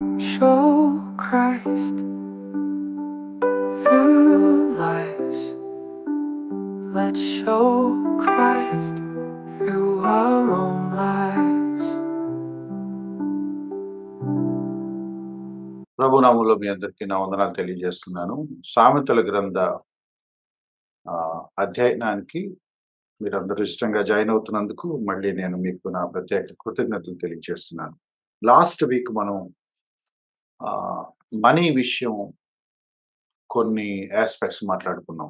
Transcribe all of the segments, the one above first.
Show Christ through lives. Let's show Christ through our own lives. ప్రభునామంలో మీ అందరికీ నా వందనాలు తెలియజేస్తున్నాను. సామెతల గ్రంథ అధ్యయనానికి మీరందరూ ఇష్టంగా జాయిన్ అవుతున్నందుకు మళ్ళీ నేను మీకు నా ప్రత్యేక కృతజ్ఞతలు తెలియజేస్తున్నాను. లాస్ట్ వీక్ మనం మనీ విషయం కొన్ని ఆస్పెక్ట్స్ మాట్లాడుకున్నాం.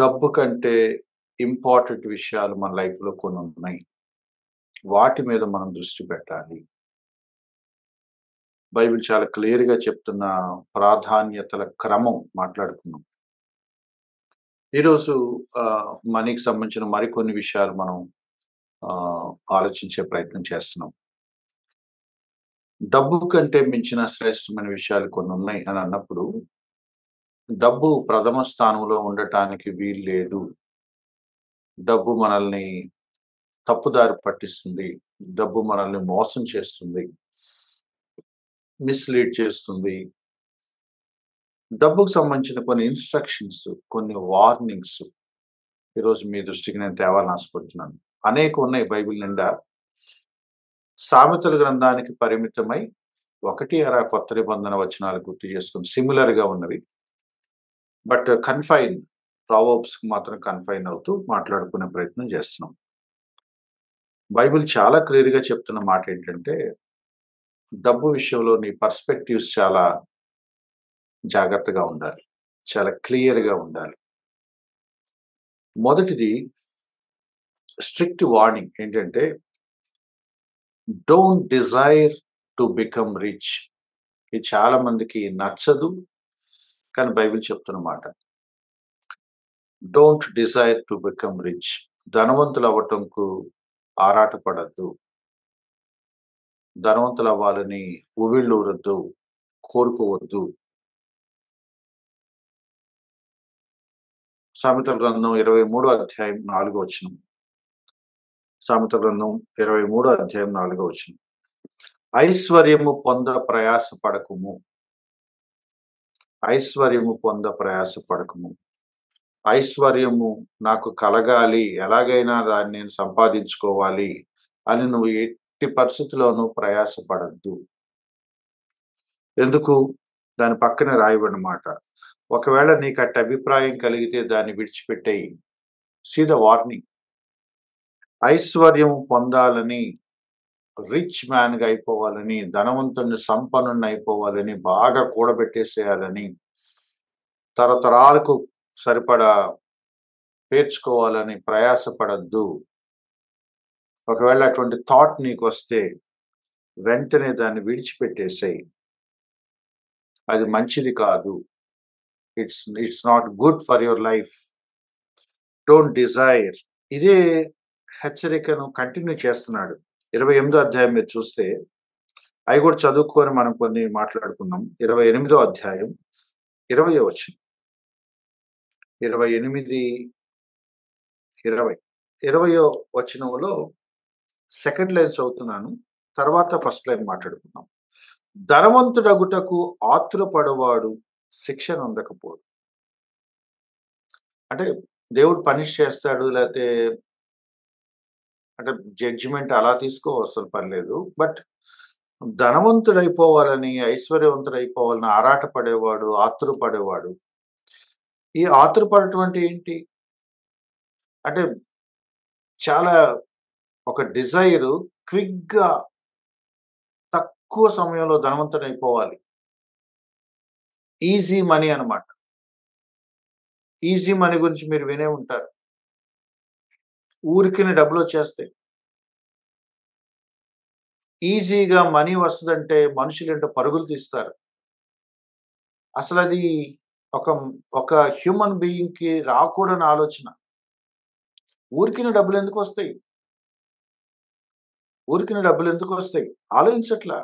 డబ్బు కంటే ఇంపార్టెంట్ విషయాలు మన లైఫ్లో కొన్ని ఉన్నాయి. వాటి మీద మనం దృష్టి పెట్టాలి. బైబిల్ చాలా క్లియర్గా చెప్తున్న ప్రాధాన్యతల క్రమం మాట్లాడుకున్నాం. ఈరోజు మనీకి సంబంధించిన మరికొన్ని విషయాలు మనం ఆలోచించే ప్రయత్నం చేస్తున్నాం. డబ్బు కంటే మించిన శ్రేష్టమైన విషయాలు కొన్ని ఉన్నాయి అని అన్నప్పుడు డబ్బు ప్రథమ స్థానంలో ఉండటానికి వీలు లేదు. డబ్బు మనల్ని తప్పుదారి పట్టిస్తుంది. డబ్బు మనల్ని మోసం చేస్తుంది, మిస్లీడ్ చేస్తుంది. డబ్బుకు సంబంధించిన కొన్ని ఇన్స్ట్రక్షన్స్, కొన్ని వార్నింగ్స్ ఈరోజు మీ దృష్టికి నేను తేవాలని ఆశపడుతున్నాను. అనేక ఉన్నాయి బైబిల్ నిండా. సామెతల గ్రంథానికి పరిమితమై 1 కొత్త నిబంధన వచనాలు గుర్తు చేసుకుని సిమిలర్ గా ఉన్నవి. బట్ ప్రావర్బ్స్ కి మాత్రం కన్ఫైన్ అవుతూ మాట్లాడుకునే ప్రయత్నం చేస్తున్నాం. బైబిల్ చాలా క్లియర్ గా చెప్తున్న మాట ఏంటంటే, డబ్బు విషయంలో నీ పర్స్పెక్టివ్స్ చాలా జాగ్రత్తగా ఉండాలి, చాలా క్లియర్ గా ఉండాలి. మొదటిది స్ట్రిక్ట్ వార్నింగ్ ఏంటంటే, don't desire to become rich. ఇది చాలా మందికి నచ్చదు, కానీ బైబిల్ చెప్తున్న మాట. Don't desire to become rich. ధనవంతులు అవ్వటంకు ఆరాటపడద్దు. ధనవంతులు అవ్వాలని ఉవ్విళ్ళూరద్దు, కోరుకోవద్దు. సామెతల గ్రంథం 23వ అధ్యాయం 4వ వచనం. సామెతల గ్రంథం 23వ అధ్యాయం 4వ వచనం. ఐశ్వర్యము పొంద ప్రయాసపడకుము. ఐశ్వర్యము పొంద ప్రయాసపడకుము. ఐశ్వర్యము నాకు కలగాలి, ఎలాగైనా దాన్ని నేను సంపాదించుకోవాలి అని నువ్వు ఎట్టి పరిస్థితుల్లోనూ ప్రయాసపడద్దు. ఎందుకు? దాని పక్కన రాయబడిన మాట. ఒకవేళ నీకు అట్టి అభిప్రాయం కలిగితే దాన్ని విడిచిపెట్టేయి. See the warning. ఐశ్వర్యం పొందాలని, రిచ్ మ్యాన్గా అయిపోవాలని, ధనవంతుని సంపన్నుని అయిపోవాలని, బాగా కూడబెట్టేసేయాలని, తరతరాలకు సరిపడా పేర్చుకోవాలని ప్రయాసపడద్దు. ఒకవేళ అటువంటి థాట్ నీకు వస్తే వెంటనే దాన్ని విడిచిపెట్టేసేయి. అది మంచిది కాదు. It's not good for your life. Don't desire. ఇదే హెచ్చరికను కంటిన్యూ చేస్తున్నాడు. 28వ అధ్యాయం మీరు చూస్తే, అవి కూడా చదువుకొని మనం కొన్ని మాట్లాడుకున్నాం. 28వ అధ్యాయం 20వ వచనం. 28, 20. 20వ వచనంలో సెకండ్ లైన్ చదువుతున్నాను, తర్వాత ఫస్ట్ లైన్ మాట్లాడుకున్నాం. ధనవంతుడగుటకు ఆతురపడవాడు శిక్షను అందకపోడు. అంటే దేవుడు పనిష్ చేస్తాడు, లేకపోతే అంటే జడ్జిమెంట్ అలా తీసుకోవసలు పర్లేదు. బట్ ధనవంతుడైపోవాలని, ఐశ్వర్యవంతుడైపోవాలని ఆరాటపడేవాడు, ఆతురపడేవాడు. ఈ ఆతురపడటం అంటే ఏంటి అంటే, చాలా ఒక డిజైర్, క్విక్గా తక్కువ సమయంలో ధనవంతుడైపోవాలి. ఈజీ మనీ అన్నమాట. ఈజీ మనీ గురించి మీరు వినే ఉంటారు. ఊరికిని డబ్బులు వచ్చేస్తాయి. ఈజీగా మనీ వస్తుందంటే మనుషులు ఏంటో పరుగులు తీస్తారు. అసలు అది ఒక హ్యూమన్ బీయింగ్కి రాకూడని ఆలోచన. ఊరికిన డబ్బులు ఎందుకు వస్తాయి? ఊరికిన డబ్బులు ఎందుకు వస్తాయి? ఆలోచించట్లా.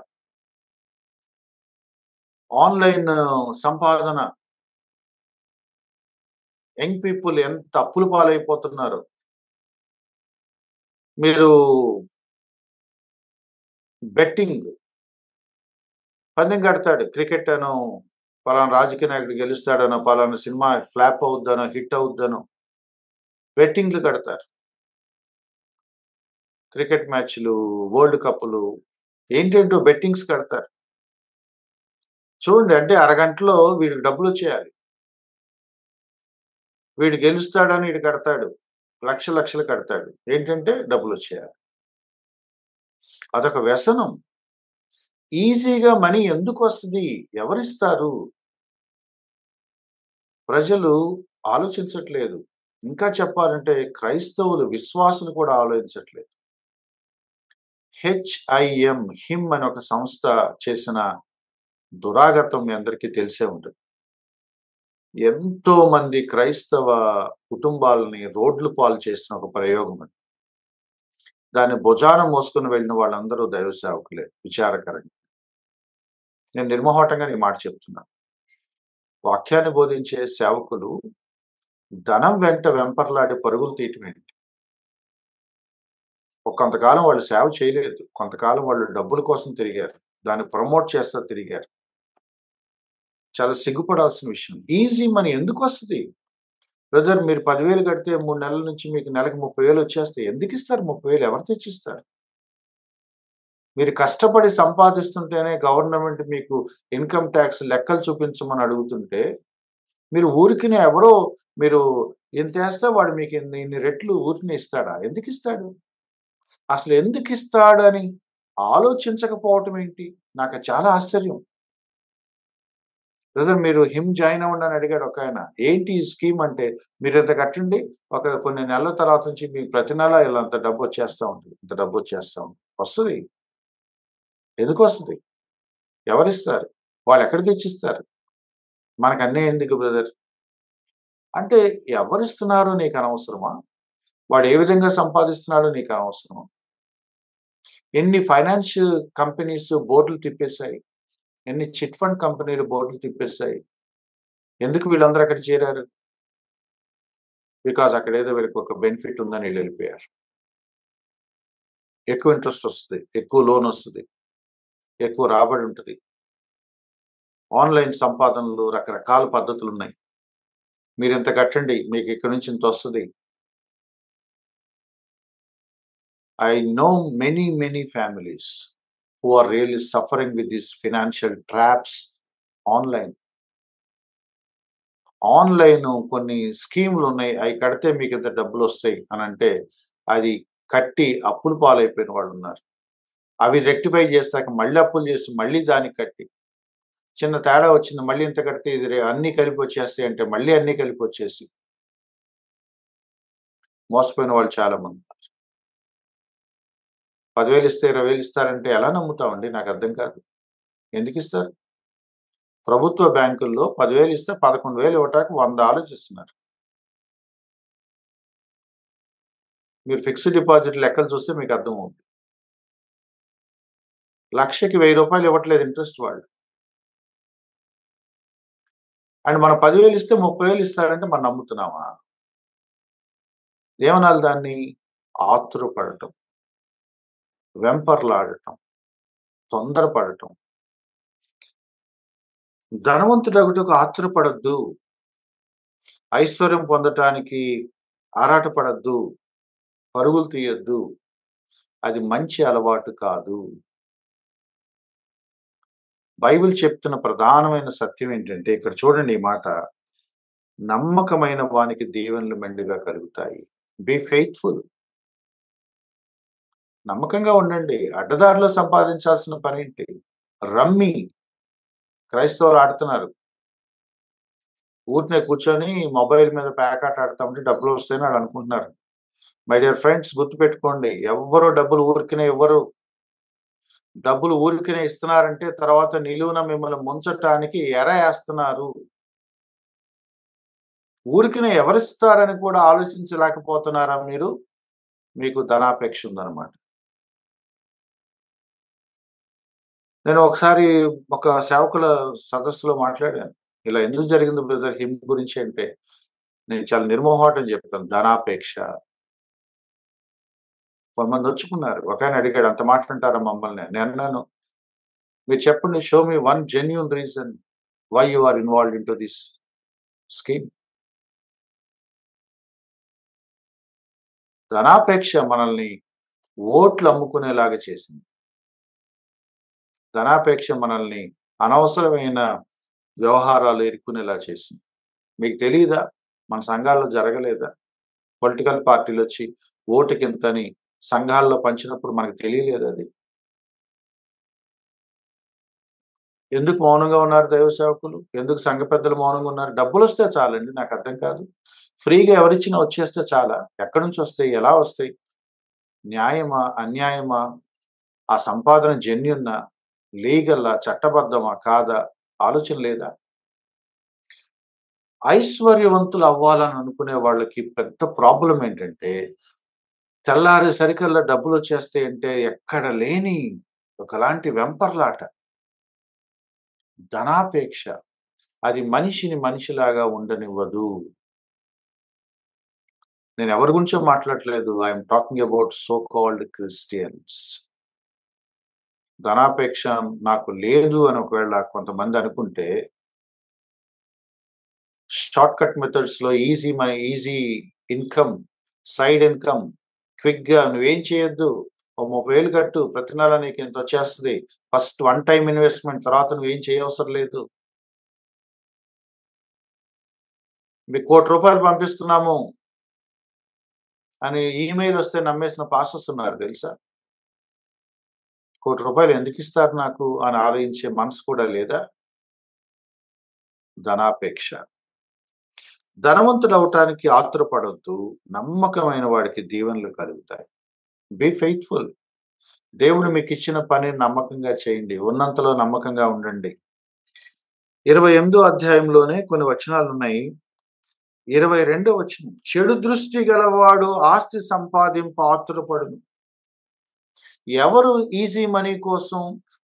ఆన్లైన్ సంపాదన, యంగ్ పీపుల్ ఎంత అప్పుల పాలైపోతున్నారు. మీరు బెట్టింగ్ పందెం కడతాడు. క్రికెట్ అనో, పలానా రాజకీయ నాయకుడు గెలుస్తాడనో, పలానా సినిమా ఫ్లాప్ అవుద్దనో, హిట్ అవుద్దనో బెట్టింగ్‌లు కడతారు. క్రికెట్ మ్యాచ్‌లు, వరల్డ్ కప్పులు ఏంటేంటో బెట్టింగ్స్ కడతారు. చూడండి అంటే అరగంటలో వీడికి డబ్బులొచ్చేయాలి. వీడు గెలుస్తాడని ఈడు కడతాడు. లక్షలు కడతాడు. ఏంటంటే డబ్బులొచ్చేయాలి. అదొక వ్యసనం. ఈజీగా మనీ ఎందుకొస్తది? ఎవరిస్తారు? ప్రజలు ఆలోచించట్లేదు. ఇంకా చెప్పాలంటే క్రైస్తవులు, విశ్వాసులు కూడా ఆలోచించట్లేదు. హిమ్ అనే ఒక సంస్థ చేసిన దురాగతం మీ అందరికీ తెలిసే ఉంటుంది. ఎంతో మంది క్రైస్తవ కుటుంబాలని రోడ్ల పాలు చేసిన ఒక ప్రయోగం అది. దాన్ని భుజాన మోసుకొని వెళ్ళిన వాళ్ళందరూ దైవ సేవకులే విచారకరంగా. నేను నిర్మొహాటంగా ఈ మాట చెప్తున్నాను. వాక్యాన్ని బోధించే సేవకులు ధనం వెంట వెంపర్లాడి పరుగులు తీయటం ఏంటి? కొంతకాలం వాళ్ళు సేవ చేయలేదు. కొంతకాలం వాళ్ళు డబ్బుల కోసం తిరిగారు. దాన్ని ప్రమోట్ చేస్తా తిరిగారు. చాలా సిగ్గుపడాల్సిన విషయం. Easy money ఎందుకొస్తది? బ్రదర్ మీరు 10,000 కడితే 3 నెలల నుంచి మీకు నెలకు 30,000 వచ్చేస్తాయి. ఎందుకిస్తారు 30,000 ఎవరు తెచ్చిస్తారు? మీరు కష్టపడి సంపాదిస్తుంటేనే గవర్నమెంట్ మీకు ఇన్‌కమ్ టాక్స్ లెక్కలు చూపించమని అడుగుతుంటే, మీరు ఊరికినే ఎవరో మీరు ఇంతేస్తే వాడు మీకు ఇన్ని రెట్లు ఊరికనే ఇస్తాడా? ఎందుకిస్తాడు? అసలు ఎందుకిస్తాడని ఆలోచించకపోవటం ఏంటి? నాకది చాలా ఆశ్చర్యం. బ్రదర్ మీరు జాయిన్ అవ్వండి అని అడిగాడు ఒకాయన. ఏంటి ఈ స్కీమ్ అంటే, మీరింత కట్టండి. కొన్ని నెలల తర్వాత నుంచి మీకు ప్రతి నెల ఇంత డబ్బొచ్చేస్తా ఉంటది. ఇంత డబ్బొచ్చేస్తా ఉంటది. వస్తది. ఎందుకొస్తది? ఎవరిస్తారు? వాళ్ళెక్కడ తెచ్చిస్తారు? మనకన్నీ ఎందుకు బ్రదర్? అంటే ఎవరిస్తున్నారో నీకనవసరమా? వాడు ఏ విధంగా సంపాదిస్తున్నాడో నీకనవసరమా? ఎన్ని ఫైనాన్షియల్ కంపెనీస్ బోర్డులు తిప్పేసాయి. ఎన్ని చిట్ ఫండ్ కంపెనీలు బోర్డులు తిప్పేసాయి. ఎందుకు వీళ్ళందరూ అక్కడ చేరారు? బికాజ్ అక్కడేదో వీళ్ళకి ఒక బెనిఫిట్ ఉందని ఈళ్ళెళ్ళిపోయారు. ఎక్కువ ఇంట్రెస్ట్ వస్తది. ఎక్కువ లోన్ వస్తది. ఎక్కువ రాబడి ఉంటది. ఆన్‌లైన్ సంపాదనలు రకరకాల పద్ధతులున్నాయి. మీరింత కట్టండి. మీకు ఇక్కడి నుంచి ఇంతొస్తది. I know many families who are really suffering with these financial traps online. Online కొన్ని స్కీములున్నాయి. అయి కడితే మీకింత డబ్బులొస్తాయి అనంటే, అది కట్టి అప్పుల పాలైపోయిన వాళ్ళున్నారు. అవి రెక్టిఫై చేస్తాక మళ్ళీ అప్పులు చేసి, మళ్ళీ దానికి కట్టి, చిన్న తేడా వచ్చింది. మళ్ళీ ఇంత కడితే ఇది అన్నీ కలిపొచ్చేస్తాయి అంటే, మళ్ళీ అన్నీ కలిపొచ్చేసి మోసపోయిన వాళ్ళు చాలా మంది. 10,000 ఇస్తే 20,000 ఇస్తారంటే ఎలా నమ్ముతామండి? నాకర్థం కాదు. ఎందుకిస్తారు? ప్రభుత్వ బ్యాంకుల్లో 10,000 ఇస్తే 11,000 ఇవ్వటానికి 100 ఆలోచిస్తున్నారు. మీరు ఫిక్స్డ్ డిపాజిట్ లెక్కలు చూస్తే మీకు అర్థమవుద్ది. లక్షకి రూ. 1,000 ఇవ్వట్లేదు ఇంట్రెస్ట్ వాళ్ళు. అండ్ మనం 10,000 ఇస్తే 30,000 ఇస్తాడంటే మనం నమ్ముతున్నామా? ఏమనాలి దాన్ని? ఆతురపడటం, వెంపర్లాడటం, తొందరపడటం. ధనవంతుడగుటకు ఆతురపడొద్దు. ఐశ్వర్యం పొందటానికి ఆరాటపడొద్దు. పరుగులు తీయొద్దు. అది మంచి అలవాటు కాదు. బైబిల్ చెప్తున్న ప్రధానమైన సత్యం ఏంటంటే, ఇక్కడ చూడండి ఈ మాట. నమ్మకమైన వానికి దీవెనలు మెండుగా కలుగుతాయి. Be faithful. నమ్మకంగా ఉండండి. అడ్డదారిలో సంపాదించాల్సిన పనేంటి? రమ్మీ క్రైస్తవులు ఆడుతున్నారు. ఊరికనే కూర్చొని మొబైల్ మీద పేకాట ఆడుతా ఉంటే డబ్బులొస్తాయని ఆళ్ళనుకుంటున్నారు. మై డియర్ ఫ్రెండ్స్ గుర్తుపెట్టుకోండి. ఎవ్వరు డబ్బులు ఊరికనే ఇవ్వరు. డబ్బులు ఊరికనే ఇస్తున్నారంటే తర్వాత నిలువున మిమ్మల్ని ముంచటానికి ఎర ఏస్తున్నారు. ఊరికనే ఎవరిస్తారని కూడా ఆలోచించలేకపోతున్నారా మీరు? మీకు ధనాపేక్ష ఉందన్నమాట. నేను ఒకసారి ఒక సేవకుల సదస్సులో మాట్లాడాను. ఇలా ఎందుకు జరిగింది బ్రదర్ హిమ్ గురించి అంటే, నేను చాలా నిర్మొహాటం చెప్పాను. ధనాపేక్ష. కొంతమంది నొచ్చుకున్నారు. ఒకాయన అడిగాడు, "అంత మాట అంటారా మమ్మల్ని?" నేనన్నాను, మీరు చెప్పండి, show me one genuine reason why you are involved into this scheme. ధనాపేక్ష మనల్ని ఓట్లు అమ్ముకునేలాగా చేసింది. ధనాపేక్ష మనల్ని అనవసరమైన వ్యవహారాలు ఇరుక్కునేలా చేసింది. మీకు తెలీదా? మన సంఘాల్లో జరగలేదా? పొలిటికల్ పార్టీలొచ్చి ఓటుకింతని సంఘాల్లో పంచినప్పుడు మనకు తెలియలేదా అది? ఎందుకు మౌనంగా ఉన్నారు దైవ సేవకులు? ఎందుకు సంఘ పెద్దలు మౌనంగా ఉన్నారు? డబ్బులొస్తే చాలండి, నాకర్థం కాదు. ఫ్రీగా ఎవరిచ్చినా వచ్చేస్తే చాలా? ఎక్కడి నుంచొస్తాయి? ఎలా వస్తాయి? న్యాయమా? అన్యాయమా? ఆ సంపాదన జెన్యూనా? లీగలా? చట్టబద్ధమా? కాదా? ఆలోచన లేదా? ఐశ్వర్యవంతులు అవ్వాలని అనుకునే వాళ్ళకి పెద్ద ప్రాబ్లమ్ ఏంటంటే, తెల్లారేసరికల్లా డబ్బులొచ్చేస్తాయంటే ఎక్కడ లేని ఒకలాంటి వెంపర్లాట, ధనాపేక్ష. అది మనిషిని మనిషిలాగా ఉండనివ్వదు. నేను ఎవరి గురించో మాట్లాడట్లేదు. I'm talking about so called Christians. ధనాపేక్ష నాకు లేదు అని ఒకవేళ కొంతమంది అనుకుంటే, షార్ట్ కట్ మెథడ్స్‌లో ఈజీ ఇన్‌కమ్, సైడ్ ఇన్‌కమ్, క్విక్‌గా నువ్వేం చేయొద్దు. ఓ 30,000 కట్టు. ప్రతి నెల నీకు ఇంతొచ్చేస్తది. ఫస్ట్ వన్ టైమ్ ఇన్వెస్ట్‌మెంట్, తర్వాత నువ్వేం చేయవసరం లేదు. మీకు ₹1,00,00,000 పంపిస్తున్నాము అని ఈమెయిల్ వస్తే నమ్మేసిన పాస్టర్స్ ఉన్నారు తెలుసా? ₹1,00,00,000 ఎందుకిస్తారు నాకు అని ఆలోచించే మనసు కూడా లేదా? ధనాపేక్ష. ధనవంతుడవటానికి ఆతురపడొద్దు. నమ్మకమైన వాడికి దీవెనలు కలుగుతాయి. Be faithful. దేవుడు మీకిచ్చిన పనిని నమ్మకంగా చేయండి. ఉన్నంతలో నమ్మకంగా ఉండండి. 28దో అధ్యాయంలోనే కొన్ని వచనాలున్నాయి. 22వ వచనం. చెడు దృష్టి గలవాడు ఆస్తి సంపాదింప ఆతురపడును. ఎవరు ఈజీ మనీ కోసం,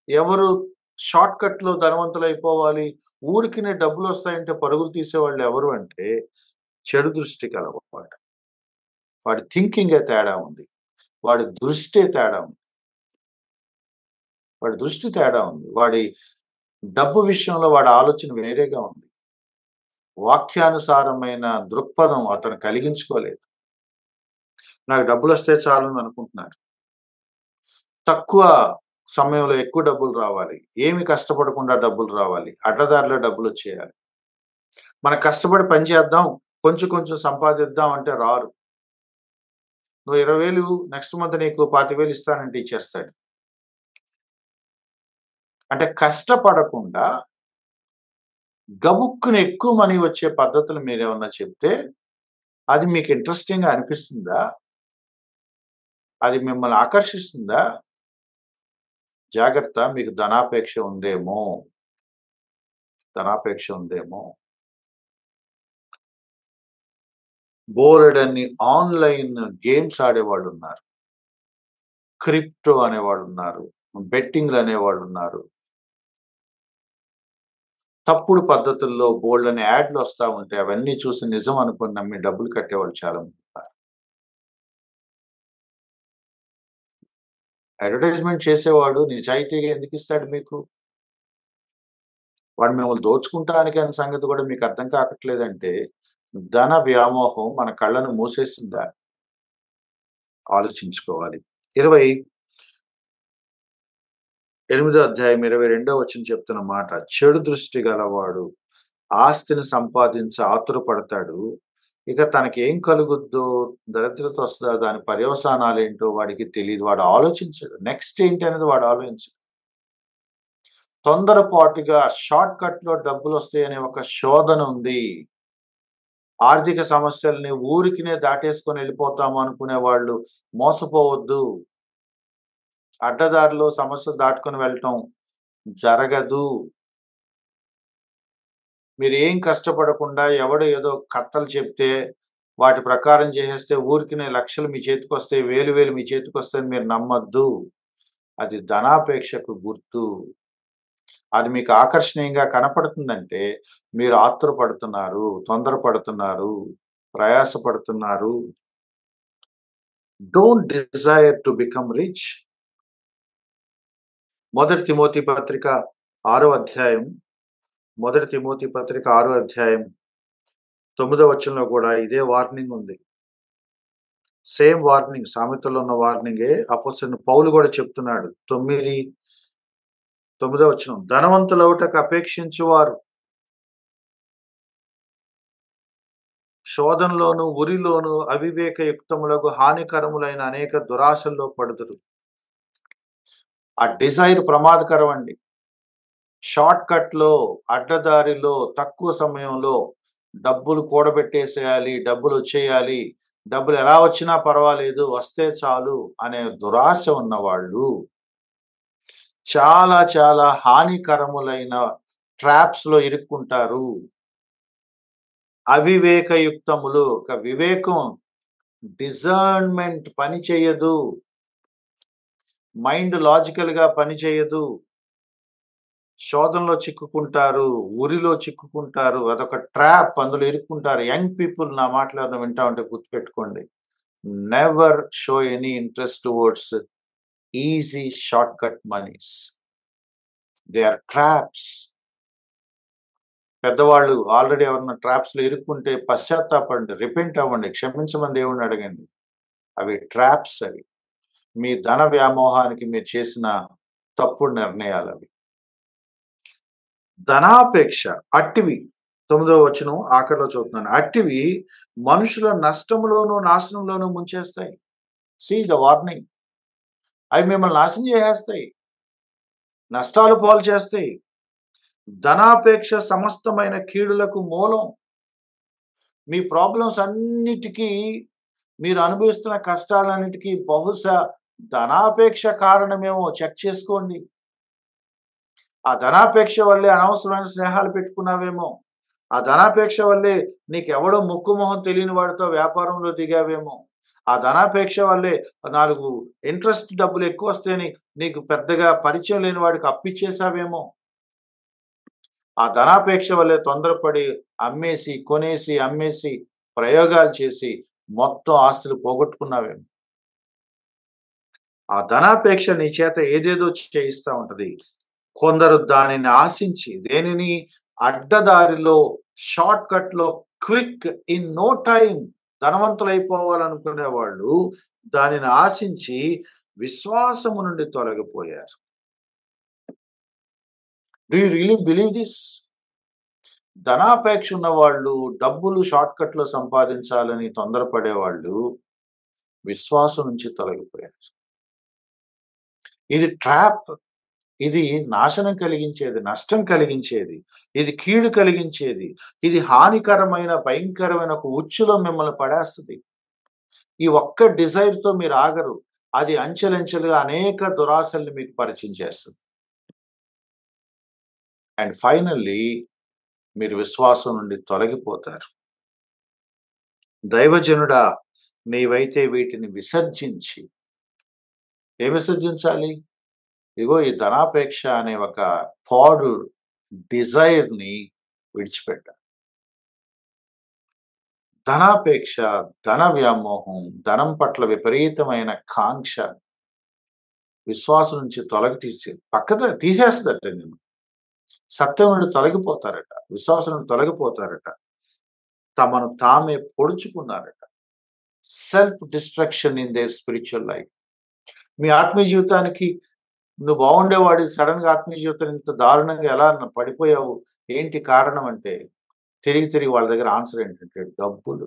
ఎవరు షార్ట్ కట్‌లో ధనవంతులైపోవాలి, ఊరికినే డబ్బులొస్తాయంటే పరుగులు తీసేవాళ్ళు ఎవరు అంటే, చెడు దృష్టి గలవాడు. వాడి థింకింగే తేడా ఉంది. వాడి దృష్టే తేడా ఉంది. వాడి దృష్టి తేడా ఉంది. వాడి డబ్బు విషయంలో వాడి ఆలోచన వేరేగా ఉంది. వాక్యానుసారమైన దృక్పథం అతను కలిగించుకోలేదు. నాకు డబ్బులొస్తే చాలని అనుకుంటున్నాడు. తక్కువ సమయంలో ఎక్కువ డబ్బులు రావాలి. ఏమి కష్టపడకుండా డబ్బులు రావాలి. అడ్డదారిలో డబ్బులొచ్చేయాలి. మనం కష్టపడి పని చేద్దాం, కొంచెం కొంచెం సంపాదిద్దాం అంటే రారు. నువ్వు 20,000 నెక్స్ట్ మంత్ నీకు 25,000 ఇస్తానంటే ఇచ్చేస్తాడు. అంటే కష్టపడకుండా గబుక్కున ఎక్కువ మనీ వచ్చే పద్ధతులు మీరేమన్నా చెప్తే, అది మీకు ఇంట్రెస్టింగ్‌గా అనిపిస్తుందా? అది మిమ్మల్ని ఆకర్షిస్తుందా? జాగ్రత్త, మీకు ధనాపేక్ష ఉందేమో! ధనాపేక్ష ఉందేమో! బోలెడన్ని ఆన్‌లైన్ గేమ్స్ ఆడేవాళ్ళున్నారు. క్రిప్టో అనేవాళ్ళున్నారు. బెట్టింగ్‌లనేవాళ్ళున్నారు. తప్పుడు పద్ధతుల్లో బోలెడన్ని యాడ్‌లొస్తా ఉంటాయి. అవన్నీ చూసి నిజం అనుకుని నమ్మి డబ్బులు కట్టేవాళ్ళు చాలా మందున్నారు. అడ్వర్టైజ్‌మెంట్ చేసేవాడు నిజాయితీగా ఎందుకిస్తాడు మీకు? వాడు మిమ్మల్ని దోచుకుంటానికి అనే సంగతి కూడా మీకు అర్థం కాకట్లేదంటే, ధన వ్యామోహం మన కళ్ళను మూసేసిందా? ఆలోచించుకోవాలి. 28దో అధ్యాయం 22వ వచనం చెప్తున్న మాట. చెడు దృష్టి గలవాడు ఆస్తిని సంపాదించ ఆతురపడతాడు. ఇక తనకేం కలుగుద్దో, దరిద్రత వస్తదా, దాని పర్యవసానాలేంటో వాడికి తెలీదు. వాడు ఆలోచించడు. నెక్స్ట్ ఏంటి అనేది వాడు ఆలోచించడు. తొందరపాటుగా షార్ట్ కట్‌లో డబ్బులొస్తాయనే ఒక శోధన ఉంది. ఆర్థిక సమస్యల్ని ఊరికినే దాటేసుకొని ఎళ్ళిపోతాము అనుకునే వాళ్ళు మోసపోవద్దు. అడ్డదారిలో సమస్యలు దాటుకొని వెళ్ళటం జరగదు. మీరేం కష్టపడకుండా ఎవడో ఏదో కథలు చెప్తే, వాటి ప్రకారం చేసేస్తే ఊరికినే లక్షలు మీ చేతికొస్తాయి, వేలు వేలు మీ చేతికొస్తాయని మీరు నమ్మొద్దు. అది ధనాపేక్షకు గుర్తు. అది మీకు ఆకర్షణీయంగా కనపడుతుందంటే, మీరు ఆతురపడుతున్నారు, తొందరపడుతున్నారు, ప్రయాసపడుతున్నారు. Don't desire to become rich. మొదటి తిమోతి పత్రిక 6వ అధ్యాయం 9వ వచనంలో కూడా ఇదే వార్నింగ్ ఉంది. సేమ్ వార్నింగ్, సామెతల్లో ఉన్న వార్నింగే అపోస్తలుడైన పౌలు కూడా చెప్తున్నాడు. 9వ వచనం, ధనవంతులవుటకు అపేక్షించువారు శోధనలోను ఉరిలోను అవివేకయుక్తములకు హానికరములైన అనేక దురాశల్లో పడుదురు. ఆ డిజైర్ ప్రమాదకరం అండి. షార్ట్ కట్ లో, అడ్డదారిలో, తక్కువ సమయంలో డబ్బులు కూడబెట్టేసేయాలి, డబ్బులు వచ్చేయాలి, డబ్బులు ఎలా వచ్చినా పర్వాలేదు, వస్తే చాలు అనే దురాశ ఉన్నవాళ్ళు చాలా చాలా హానికరములైన ట్రాప్స్ లో ఇరుక్కుంటారు. అవివేకయుక్తములు, ఒక వివేకం, డిజర్న్మెంట్ పని చేయదు, మైండ్ లాజికల్ గా పని చేయదు, శోధనలో చిక్కుకుంటారు, ఉరిలో చిక్కుకుంటారు. అదొక ట్రాప్, అందులో ఇరుక్కుంటారు. యంగ్ పీపుల్ నా మాటలు ఎవరైనా వింటా ఉంటే గుర్తుపెట్టుకోండి, never show any interest towards easy short cut monies. They are traps. పెద్దవాళ్ళు ఆల్రెడీ ఎవరన్నా ట్రాప్స్ లో ఇరుక్కుంటే పశ్చాత్తాపడండి, రిపెంట్ అవ్వండి, క్షమించమని దేవుణ్ణి అడగండి. అవి ట్రాప్స్. అవి మీ ధన వ్యామోహానికి మీరు చేసిన తప్పుడు నిర్ణయాలు. అవి ధనాపేక్ష అట్టివి. 9వ వచనం ఆఖరిలో చదువుతున్నాను. అట్టివి మనుషుల నష్టములోను నాశనంలోను ముంచేస్తాయి. See the warning. అవి మిమ్మల్ని నాశనం చేసేస్తాయి, నష్టాలు పాలు చేస్తాయి. ధనాపేక్ష సమస్తమైన కీడులకు మూలం. మీ ప్రాబ్లమ్స్ అన్నిటికీ, మీరు అనుభవిస్తున్న కష్టాలన్నిటికీ బహుశా ధనాపేక్ష కారణమేమో చెక్ చేసుకోండి. ఆ ధనాపేక్ష వల్లే అనవసరమైన స్నేహాలు పెట్టుకున్నావేమో. ఆ ధనాపేక్ష వల్లే నీకెవడో ముక్కు మొహం తెలియని వాడితో వ్యాపారంలో దిగావేమో. ఆ ధనాపేక్ష వల్లే 4 ఇంట్రెస్ట్ డబ్బులు ఎక్కువ వస్తేని నీకు పెద్దగా పరిచయం లేని వాడికి అప్పిచ్చేసావేమో. ఆ ధనాపేక్ష వల్లే తొందరపడి అమ్మేసి, కొనేసి, అమ్మేసి, ప్రయోగాలు చేసి మొత్తం ఆస్తులు పోగొట్టుకున్నావేమో. ఆ ధనాపేక్ష నీ చేత ఏదేదో చేయిస్తా ఉంటది. కొందరు దానిని ఆశించి, దేనిని, అడ్డదారిలో, షార్ట్ కట్ లో, క్విక్, ఇన్ నో టైం ధనవంతులైపోవాలనుకునే వాళ్ళు దానిని ఆశించి విశ్వాసము నుండి తొలగిపోయారు. Do you really believe this? ధనాపేక్ష ఉన్న వాళ్ళు, డబ్బులు షార్ట్ కట్ లో సంపాదించాలని తొందరపడే వాళ్ళు విశ్వాసం నుంచి తొలగిపోయారు. ఇది ట్రాప్. ఇది నాశనం కలిగించేది, నష్టం కలిగించేది, ఇది కీడు కలిగించేది, ఇది హానికరమైన భయంకరమైన ఒక ఉచ్చులో మిమ్మల్ని పడేస్తుంది. ఈ ఒక్క డిజైర్ తో మీరు ఆగరు. అది అంచెలంచెలుగా అనేక దురాశల్ని మీకు పరిచయం చేస్తుంది. అండ్ ఫైనల్లీ మీరు విశ్వాసం నుండి తొలగిపోతారు. దైవజనుడా, నీవైతే వీటిని విసర్జించి, ఏం విసర్జించాలి? ఇగో ఈ ధనాపేక్ష అనే ఒక పాడు డిజైర్ ని విడిచిపెట్టాలి. ధనాపేక్ష, ధన వ్యామోహం, ధనం పట్ల విపరీతమైన కాంక్ష విశ్వాసం నుంచి తీసేస్తుందట. నేను సత్యం నుండి తొలగిపోతారట, విశ్వాసం నుండి తొలగిపోతారట, తమను తామే పొడుచుకున్నారట. Self destruction in their spiritual life. మీ ఆత్మీయ జీవితానికి నువ్వు బాగుండేవాడి, సడన్ గా ఆత్మీయ జీవితం ఇంత దారుణంగా ఎలా పడిపోయావు, ఏంటి కారణం అంటే, తిరిగి వాళ్ళ దగ్గర ఆన్సర్ ఏంటంటే డబ్బులు.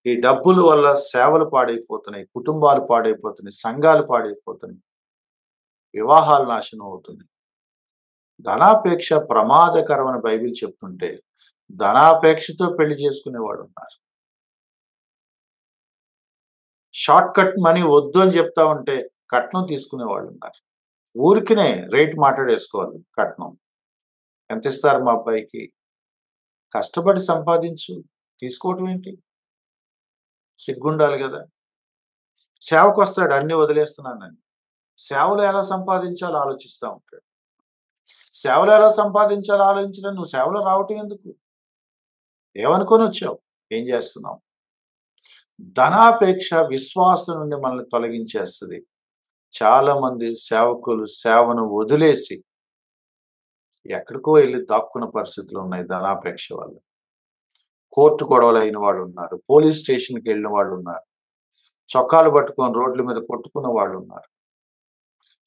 ఈ డబ్బుల వల్ల సేవలు పాడైపోతున్నాయి, కుటుంబాలు పాడైపోతున్నాయి, సంఘాలు పాడైపోతున్నాయి, వివాహాలు నాశనం అవుతున్నాయి. ధనాపేక్ష ప్రమాదకరమైన బైబిల్ చెప్తుంటే ధనాపేక్షతో పెళ్లి చేసుకునేవాడు ఉన్నారు. షార్ట్ కట్ మనీ వద్దు అని చెప్తా ఉంటే కట్నం తీసుకునే వాళ్ళు ఉన్నారు. ఊరికినే రేట్ మాట్లాడేసుకోవాలి. కట్నం ఎంత ఇస్తారు మా అబ్బాయికి? కష్టపడి సంపాదించు, తీసుకోవటం ఏంటి? సిగ్గుండాలి కదా. సేవకు వస్తాడు, అన్ని వదిలేస్తున్నానని. సేవలు ఎలా సంపాదించాలో ఆలోచిస్తూ ఉంటాడు. సేవలు ఎలా సంపాదించాలో ఆలోచించడం, నువ్వు సేవలో రావటం ఎందుకు? ఏమనుకొని వచ్చావు? ఏం చేస్తున్నావు? ధనాపేక్ష విశ్వాసం నుండి మనల్ని తొలగించేస్తుంది. చాలా మంది సేవకులు సేవను వదిలేసి ఎక్కడికో వెళ్ళి దాక్కున్న పరిస్థితులు ఉన్నాయి ధనాపేక్ష వల్ల. కోర్టు గొడవలు అయిన వాళ్ళు ఉన్నారు, పోలీస్ స్టేషన్కి వెళ్ళిన వాళ్ళు ఉన్నారు, చొక్కాలు పట్టుకొని రోడ్ల మీద కొట్టుకున్న వాళ్ళు ఉన్నారు,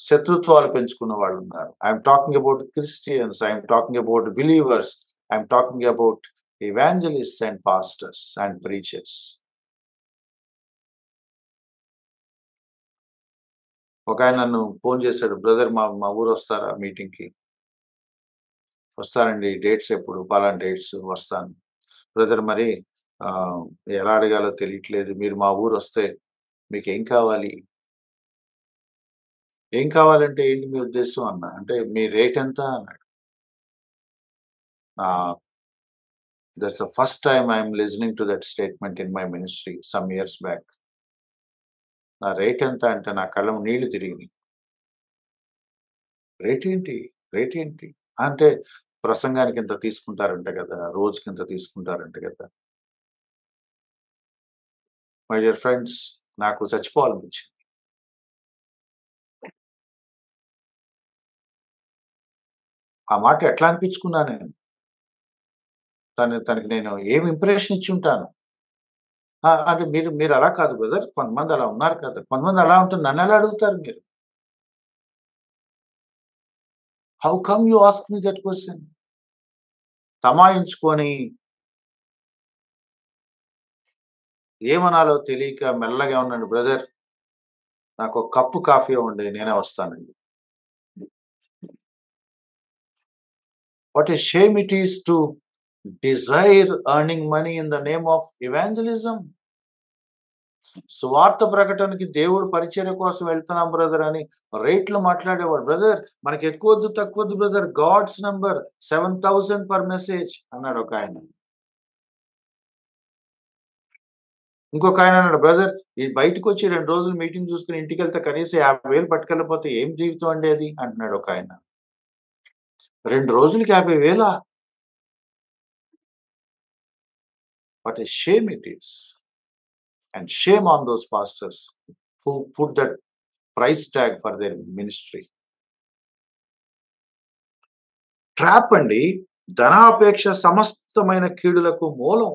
శత్రుత్వాలు పెంచుకున్న వాళ్ళు ఉన్నారు. I'm talking about Christians, I'm talking about believers, I'm talking about evangelists and pastors and preachers. ఒక ఆయన నన్ను ఫోన్ చేశాడు, బ్రదర్ మా ఊరు వస్తారా మీటింగ్కి? వస్తానండి, డేట్స్ ఎప్పుడు? పలానా డేట్స్ వస్తాను. బ్రదర్ మరి ఎలా అడగాలో తెలియట్లేదు, మీరు మా ఊరు వస్తే మీకు ఏం కావాలి? ఏం కావాలంటే ఏంటి మీ ఉద్దేశం అన్న. అంటే మీ రేట్ ఎంత అన్నాడు. That's the first time I'm listening to that statement in my ministry some years back. నా రేట్ ఎంత అంటే నా కళ్ళ నీళ్లు తిరిగినాయి. రేట్ ఏంటి అంటే ప్రసంగానికి ఇంత తీసుకుంటారంట కదా, రోజుకి ఇంత తీసుకుంటారంట కదా. మై డియర్ ఫ్రెండ్స్, నాకు చచ్చిపోవాలనిపించింది. ఆ మాట ఎట్లా అనిపించుకున్నా నేను? తనకి నేను ఏం ఇంప్రెషన్ ఇచ్చి ఉంటాను? అంటే మీరు అలా కాదు బ్రదర్, కొంతమంది అలా ఉన్నారు కదా, కొంతమంది అలా ఉంటుంది. నన్ను ఎలా అడుగుతారు మీరు? How come you ask me that question? తమాయించుకొని ఏమనాలో తెలియక మెల్లగా ఉన్నాను, బ్రదర్ నాకు ఒక కప్పు కాఫీ ఇవ్వండి, నేనే వస్తానండి. What a shame it is to Dzire earning money in the name of evangelism. స్వార్థ ప్రకటనకి దేవుడు పరిచర్య కోసం వెళ్తున్నాం బ్రదర్ అని రేట్లు మాట్లాడేవాడు. బ్రదర్ మనకి ఎక్కువద్దు తక్కువద్దు brother, God's number 7,000 per message అన్నాడు ఒక ఆయన. ఇంకొక ఆయన అన్నాడు, బ్రదర్ ఈ బయటకు వచ్చి 2 రోజులు మీటింగ్ చూసుకుని ఇంటికి వెళ్తే కనీసం 50,000 పట్టుకెళ్ళిపోతే ఏం జీవితం అండి అది అంటున్నాడు ఒక ఆయన. 2 రోజులకి 50,000? What a shame it is. And shame on those pastors who put that price tag for their ministry. Trap అండి. ధనాపేక్ష సమస్తమైన కీడులకు మూలం.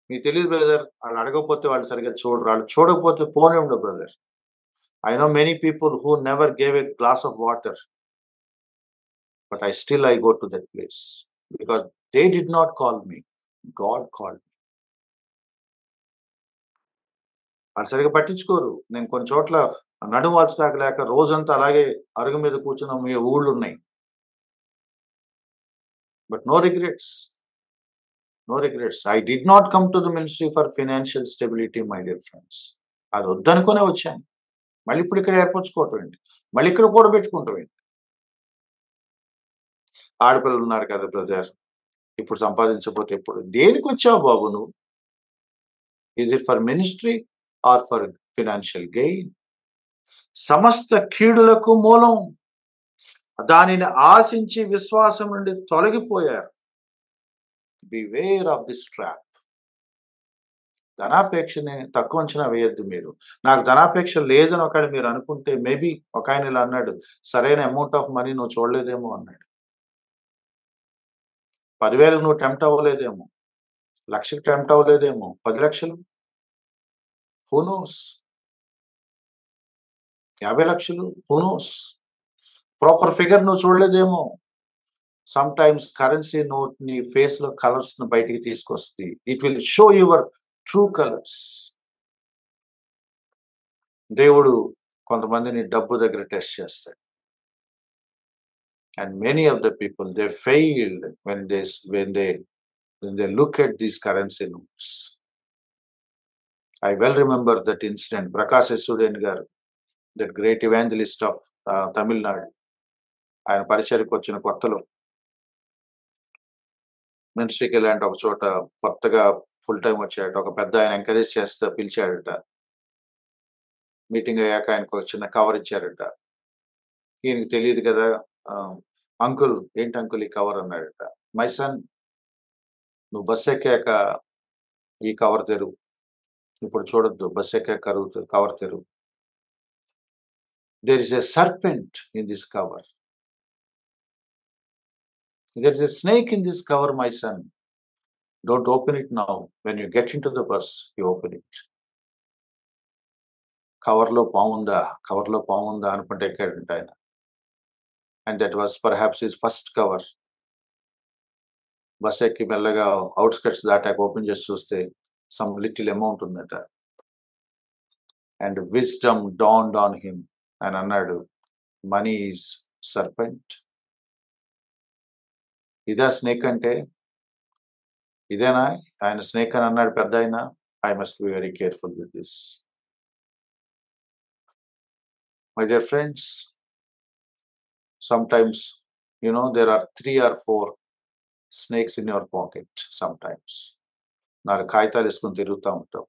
మీకు తెలియదు బ్రదర్, వాళ్ళు అడగకపోతే వాళ్ళు సరిగ్గా చూడరు, వాళ్ళు చూడకపోతే పోనే ఉండదు brother. I know many people who never gave a glass of water, but I go to that place because they did not call me, God called me. వాళ్ళు సరిగ్గా పట్టించుకోరు. నేను కొన్ని చోట్ల నడుము వాల్చడానికి లేక రోజంతా అలాగే అరుగు మీద కూర్చున్న మీ ఊళ్ళు ఉన్నాయి. But no regrets. I did not come to the ministry for financial stability my dear friends. అది వద్దనుకునే వచ్చాను. మళ్ళీ ఇప్పుడు ఇక్కడ ఏర్పరచుకోవటం ఏంటి, మళ్ళీ ఇక్కడ కూడా పెట్టుకుంటాం ఏంటి? ఆడపిల్లలు ఉన్నారు కదా బ్రదర్, ఇప్పుడు సంపాదించకపోతే ఎప్పుడు? దేనికి వచ్చావు బాబు నువ్వు? Is it for ministry or for financial gain? సమస్త కీడులకు మూలం. దానిని ఆశించి విశ్వాసం నుండి తొలగిపోయారు. Beware of this trap. ధనాపేక్షని తక్కువ అంచనా వేయద్దు మీరు. నాకు ధనాపేక్ష లేదని ఒకవేళ మీరు అనుకుంటే, మేబీ ఒక ఆయన ఇలా అన్నాడు, సరైన అమౌంట్ ఆఫ్ మనీ నువ్వు చూడలేదేమో అన్నాడు. 10,000 నువ్వు టెంప్ట్ అవ్వలేదేమో, 1,00,000 టెంప్ట్ అవ్వలేదేమో, 10 లక్షలు, హూ నోస్, 50 లక్షలు, హూ నోస్. ప్రాపర్ ఫిగర్ నువ్వు చూడలేదేమో. సమ్ టైమ్స్ కరెన్సీ నోట్ నీ ఫేస్ లో కలర్స్ ను బయటికి తీసుకొస్తుంది. It will show your true colours. దేవుడు కొంతమందిని డబ్బు దగ్గర టెస్ట్ చేస్తాడు. And many of the people they failed when they look at these currency notes. I well remember that incident. Prakash Esudeni garu, that great evangelist of Tamil Nadu, ఆయన పరిచర్యకు వచ్చిన కొత్తలో మినిస్ట్రీకి వెళ్ళాంట. ఒక చోట కొత్తగా ఫుల్ టైం వచ్చాడట. ఒక పెద్ద ఆయన ఎంకరేజ్ చేస్తే పిలిచాడట. మీటింగ్ అయ్యాక ఆయనకు ఒక చిన్న కవర్ ఇచ్చారట. ఈయనకి తెలియదు కదా. అంకుల్, ఏంటి అంకుల్ ఈ కవర్ అన్నాడట. మై సన్, నువ్వు బస్ ఎక్కాక ఈ కవర్ తెరువు, ఇప్పుడు చూడొద్దు, బస్ ఎక్కాక కవర్ తెరువు. There is a serpent in this cover. There is a snake in this cover, my son. Don't open it now. When you get into the bus, you open it. Coverlo paunda అనుకుంటే ఎక్కాడంట ఆయన. And that was perhaps his first cover. Bus ఎక్కి మెల్లగా outskirts దాటాక open చేసి చూస్తే some little amount ఉందట. And wisdom dawned on him అని అన్నాడు, మనీ ఈజ్ సర్పెంట్. ఇదా స్నేక్ అంటే? ఇదేనా ఆయన స్నేక్ అని అన్నాడు పెద్ద ఆయన? I must be very careful with this. My dear friends, sometimes there are 3 or 4 snakes in your pocket sometimes. నాలుగు కాగితాలు వేసుకొని తిరుగుతూ ఉంటాం.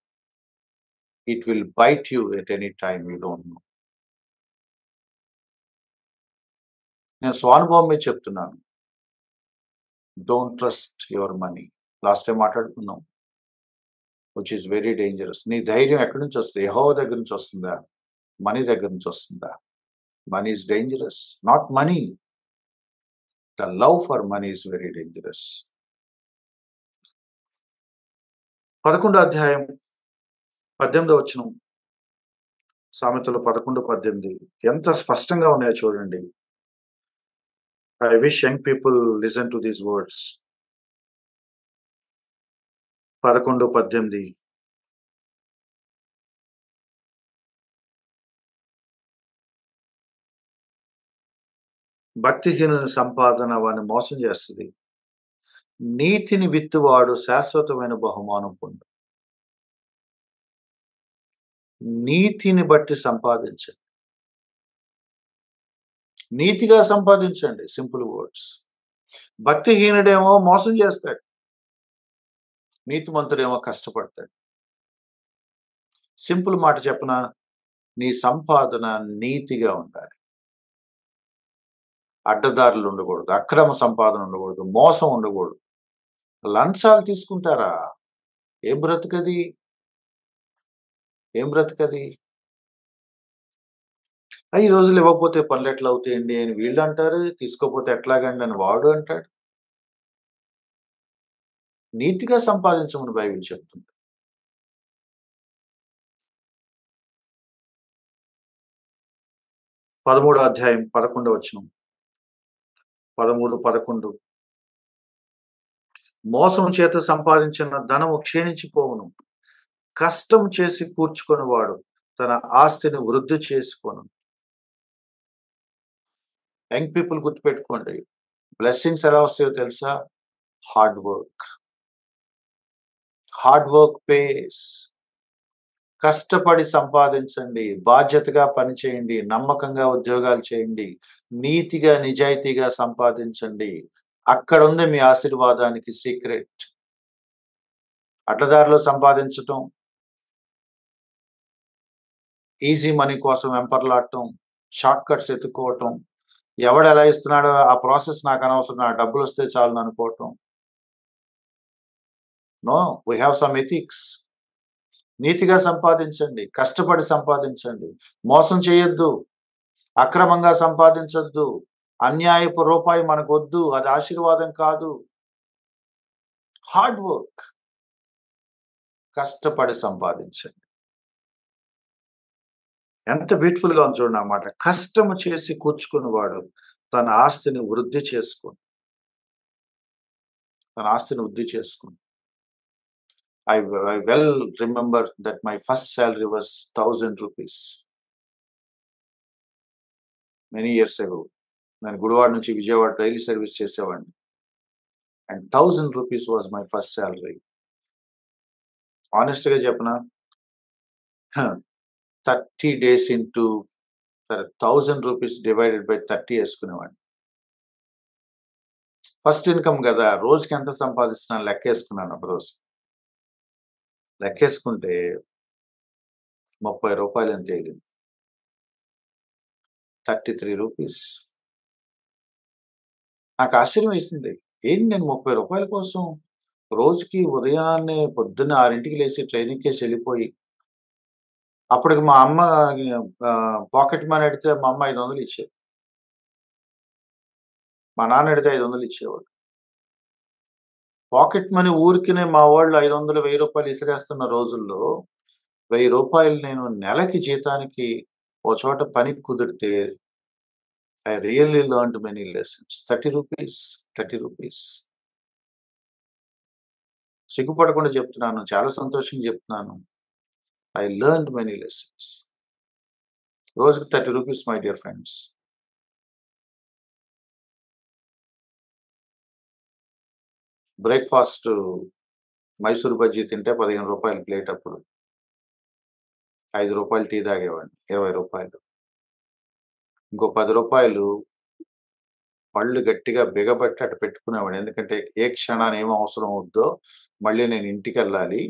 It will bite you at any time, you don't know. నేను స్వానుభవం మీద చెప్తున్నాను. Don't trust your money. Last time మాట్లాడుకున్నాం, which is very dangerous. నీ ధైర్యం ఎక్కడి నుంచి వస్తుంది? యెహోవా దగ్గర నుంచి వస్తుందా? మనీ దగ్గర నుంచి వస్తుందా? Money is dangerous, not money. The love for money is very dangerous. 11వ అధ్యాయం 18వ వచనం, సామెతలు 11:18 ఎంత స్పష్టంగా ఉన్నాయో చూడండి. I wish young people listen to these words. 11:18 భక్తిహీనుని సంపాదన వాడిని మోసం చేస్తుంది. నీతిని విత్తువాడు శాశ్వతమైన బహుమానం పొందు. నీతిని బట్టి సంపాదించండి, నీతిగా సంపాదించండి. Simple words. భక్తిహీనుడేమో మోసం చేస్తాడు, నీతిమంతుడేమో కష్టపడతాడు. సింపుల్ మాట చెప్పనా? నీ సంపాదన నీతిగా ఉండాలి. అడ్డదారులు ఉండకూడదు, అక్రమ సంపాదన ఉండకూడదు, మోసం ఉండకూడదు. లంచాలు తీసుకుంటారా? ఏం బ్రతుకది? ఏం బ్రతుకది? ఈ రోజులు ఇవ్వకపోతే పనులు ఎట్లా అవుతాయండి అని వీళ్ళు అంటారు, తీసుకోకపోతే ఎట్లాగండి అని వాడు అంటాడు. నీతిగా సంపాదించమని బైబిల్ చెప్తుంది. పదమూడో అధ్యాయం 11వ వచనం, 13-11 మోసం చేత సంపాదించిన ధనము క్షీణించిపోవును, కష్టం చేసి కూర్చుకొని వాడు తన ఆస్తిని వృద్ధి చేసుకోను. యంగ్ పీపుల్ గుర్తుపెట్టుకోండి, బ్లెస్సింగ్స్ ఎలా వస్తాయో తెలుసా? Hard work. Hard work pays. కష్టపడి సంపాదించండి, బాధ్యతగా పనిచేయండి, నమ్మకంగా ఉద్యోగాలు చేయండి, నీతిగా నిజాయితీగా సంపాదించండి. అక్కడ ఉంది మీ ఆశీర్వాదానికి సీక్రెట్. అడ్డదారిలో సంపాదించటం, ఈజీ మనీ కోసం వెంపర్లాడటం, షార్ట్ కట్స్ ఎత్తుకోవటం, ఎవడు ఎలా ఇస్తున్నాడో ఆ ప్రాసెస్ నాకు అనవసరం, నా డబ్బులు వస్తే చాలు అనుకోవటం. No, we have some ethics. నీతిగా సంపాదించండి, కష్టపడి సంపాదించండి, మోసం చేయొద్దు, అక్రమంగా సంపాదించొద్దు, అన్యాయపు రూపాయి మనకొద్దు, అది ఆశీర్వాదం కాదు. హార్డ్ వర్క్, కష్టపడి సంపాదించండి. ఎంత బ్యూటిఫుల్ గా ఉంది చూడండి అన్నమాట. కష్టము చేసి కూర్చుకున్నవాడు తన ఆస్తిని వృద్ధి చేసుకుని, తన ఆస్తిని వృద్ధి చేసుకుని. I well remember that my first salary was 1,000 rupees. Many years ago. నేను గుడివాడ నుంచి విజయవాడ డైలీ సర్వీస్ చేసేవాడిని. And 1,000 rupees was my first salary. Honest గా చెప్పనా, 30 days into 1,000 rupees divided by 30 వేసుకునేవాడిని. ఫస్ట్ ఇన్కమ్ కదా, రోజుకి ఎంత సంపాదిస్తున్నాను లెక్కేసుకున్నాను. ఒక రోజు లెక్కేసుకుంటే 30 రూపాయలు ఎంత తేలింది. 33 రూపీస్. నాకు ఆశ్చర్యం వేసింది, ఏంటి నేను 30 రూపాయల కోసం రోజుకి ఉదయాన్నే పొద్దున్న 6ంటికి లేచి ట్రైనింగ్ కేసి వెళ్ళిపోయి అప్పటికి మా అమ్మ పాకెట్ మనీ అడిగితే మా అమ్మ 500 ఇచ్చేది. మా నాన్న అడిగితే 500 ఇచ్చేవాడు. పాకెట్ మనీ ఊరికినే మా వోళ్ళు 500, రూ. 1000 ఇసిరేస్తున్న రోజుల్లో రూ. 1000 నేను నెలకి జీతానికి ఓ చోట పనికి కుదిరితే I really learned many lessons. రూ. 30. సిగ్గుపడకుండా చెప్తున్నాను. చాలా సంతోషంగా చెప్తున్నాను. I learned many lessons. రోజుకి రూ. 30 my dear friends. Breakfast Mysore bajji తింటే రూ. 15 ప్లేట్ అప్పుడు. రూ. 5 టీ తాగేవాడిని. రూ. 20. ఇంకో రూ. 10 పళ్ళు గట్టిగా బిగబట్టి అటు పెట్టుకునేవాడిని. ఎందుకంటే ఏ క్షణాన ఏం అవసరం అవుద్దో మళ్ళీ నేను ఇంటికెళ్ళాలి.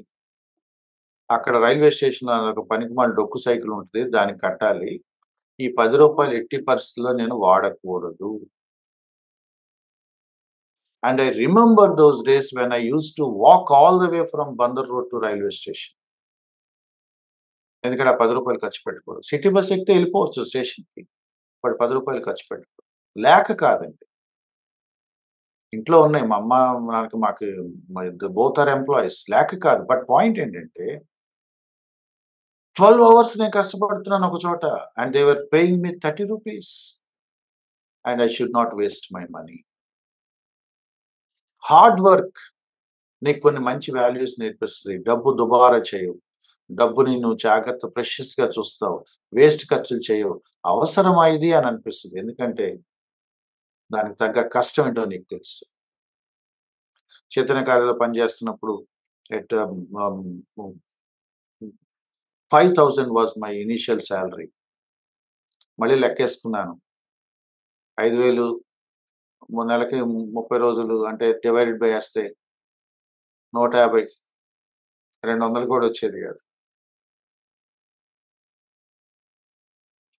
అక్కడ రైల్వే స్టేషన్‌లో ఒక పనికిమాలిన డొక్కు సైకిల్ ఉంటది. దానికి కట్టాలి. ఈ రూ. 10 ఎట్టి పరిస్థితిలో నేను వాడకూడదు. And I remember those days when I used to walk all the way from Bandar Road to railway station. ఎందుకంటే ఆ రూ. 10 ఖర్చు పెట్టుకోవడం. సిటీ బస్ ఎక్కితే వెళ్ళిపోవచ్చు స్టేషన్‌కి. బట్ రూ. 10 ఖర్చు పెట్టుకోవడం. లేక కాదండి. ఇంట్లో ఉన్నాయి. మా అమ్మ, మాకు బోత్ ఆర్ ఎంప్లాయీస్. లేక కాదు. బట్ పాయింట్ ఏంటంటే 12 అవర్స్ నేను కష్టపడుతున్నాను ఒక చోట. అండ్ దే వర్ పేయింగ్ మీ రూ. 30 and I should not waste my money. Hard work నీకు కొన్ని మంచి వాల్యూస్ నేర్పిస్తది. డబ్బు దుబారా చేయవు. డబ్బుని నువ్వు జాగ్రత్త ప్రెషియస్‌గా చూస్తావు. వేస్ట్ ఖర్చులు చేయవు. అవసరమా ఇది అని అనిపిస్తది. ఎందుకంటే దానికి తగ్గ కష్టం ఏంటో నీకు తెలుసు. చైతన్య కార్యాలయంలో పనిచేస్తున్నప్పుడు at 5000 was my initial salary. మళ్ళీ లెక్కేసుకున్నాను. 5000 నెలకి 30 రోజులు అంటే డివైడెడ్ బై చేస్తే 150, 200 కూడా వచ్చేది కాదు.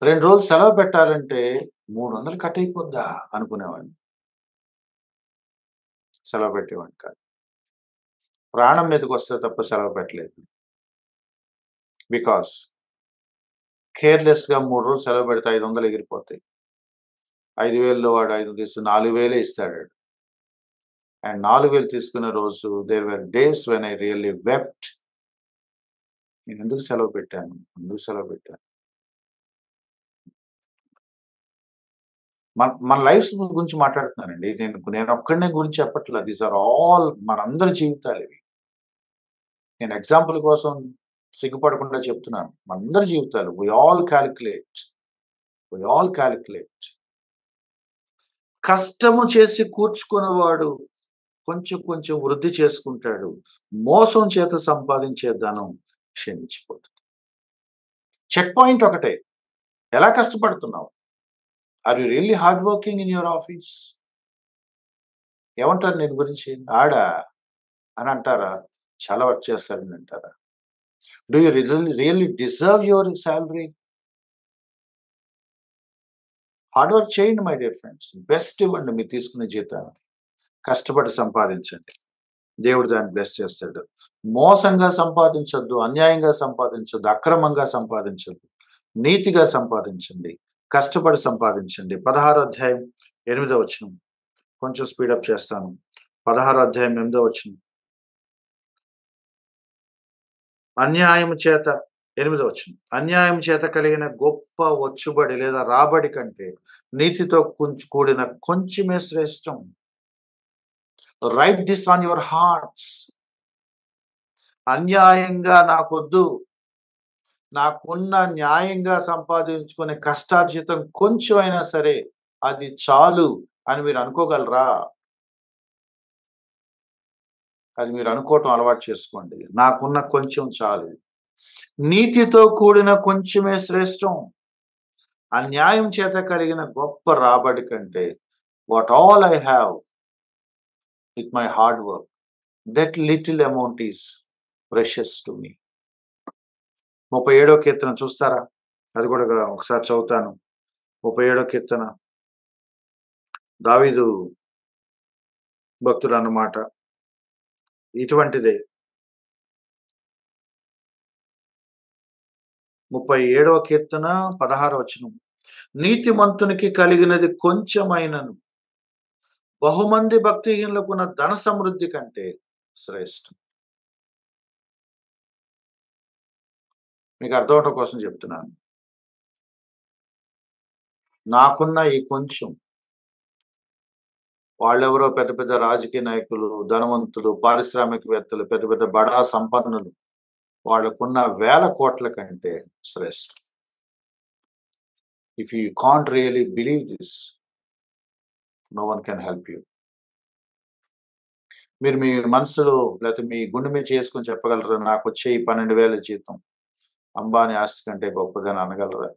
2 రోజులు సెలవు పెట్టాలంటే 300 కట్ అయిపోద్దా అనుకునేవాడిని. సెలవు పెట్టేవాడిని కాదు. ప్రాణం మీదకొస్తే తప్ప సెలవు పెట్టలేదు. బికాస్ కేర్‌లెస్‌గా 3 రోజులు సెలవు పెడితే 500 ఎగిరిపోతాయి. 5000లో వాడు 5 తీసి 4000 ఇస్తాడాడు. అండ్ 4000 తీసుకునే రోజు there were days when I really wept. నేనెందుకు సెలవు పెట్టాను? ఎందుకు సెలవు పెట్టాను? మన లైఫ్స్ గురించి మాట్లాడుతున్నానండి. నేనొక్కడినే గురించి చెప్పట్లా. దీస్ ఆర్ ఆల్ మనందరి జీవితాలివి. నేను ఎగ్జాంపుల్ కోసం సిగ్గుపడకుండా చెప్తున్నాను. మనందరి జీవితాలు. We all calculate. కష్టము చేసి కూర్చుకున్నవాడు కొంచెం కొంచెం వృద్ధి చేసుకుంటాడు. మోసం చేత సంపాదించే ధనం క్షీణించిపోతుంది. చెక్ పాయింట్ ఒకటే. ఎలా కష్టపడుతున్నావు? Are you really hard working in your office? ఏమంటారు నేను గురించి? ఆడా అని అంటారా? చాలా వర్క్ చేస్తాడని అంటారా? Do you really deserve your salary? Hard work చేయండి మై డియర్ ఫ్రెండ్స్. బెస్ట్ ఇవ్వండి మీరు తీసుకునే జీతానికి. కష్టపడి సంపాదించండి. దేవుడు దాన్ని బ్లెస్ చేస్తాడు. మోసంగా సంపాదించొద్దు, అన్యాయంగా సంపాదించొద్దు, అక్రమంగా సంపాదించొద్దు. నీతిగా సంపాదించండి. కష్టపడి సంపాదించండి. 16వ అధ్యాయం 8వ వచనం. కొంచెం స్పీడప్ చేస్తాను. 16వ అధ్యాయం 8వ వచనం. అన్యాయము చేత 8వ వచనం. అన్యాయం చేత కలిగిన గొప్ప వచ్చుబడి లేదా రాబడి కంటే నీతితో కూడిన కొంచెమే శ్రేష్టం. Right this on your hearts. అన్యాయంగా నాకొద్దు. నాకున్న న్యాయంగా సంపాదించుకునే కష్టార్జితం కొంచెం అయినా సరే అది చాలు అని మీరు అనుకోగలరా? అది మీరు అనుకోవటం అలవాటు చేసుకోండి. నాకున్న కొంచెం చాలు. నీతితో కూడిన కొంచెమే శ్రేష్టం. అన్యాయం చేత కలిగిన గొప్ప రాబడి కంటే what all I have with my hard work, that little amount is precious to me. 37వ కీర్తన చూస్తారా? అది కూడా ఒకసారి చదువుతాను. 37వ కీర్తన దావీదు భక్తుడు అన్నమాట. ఇటువంటిదే 37వ కీర్తన 16వ వచనం. నీతిమంతునికి కలిగినది కొంచెమైనను బహుమంది భక్తిహీనులకున్న ధన సమృద్ధి కంటే శ్రేష్టం. మీకు అర్థం అవడం కోసం చెప్తున్నాను. నాకున్న ఈ కొంచెం, వాళ్ళెవరో పెద్ద పెద్ద రాజకీయ నాయకులు, ధనవంతులు, పారిశ్రామికవేత్తలు, పెద్ద పెద్ద బడా సంపన్నులు, వాళ్ళకున్న వేల కోట్ల కంటే శ్రేష్టం. If you can't really believe this, no one can help you. మీరు మీ మనసులో లేకపోతే మీ గుండె మీద చేసుకొని చెప్పగలరు, నాకు వచ్చే ఈ 12,000 జీతం అంబానీ ఆస్తి కంటే గొప్పదని అనగలరా?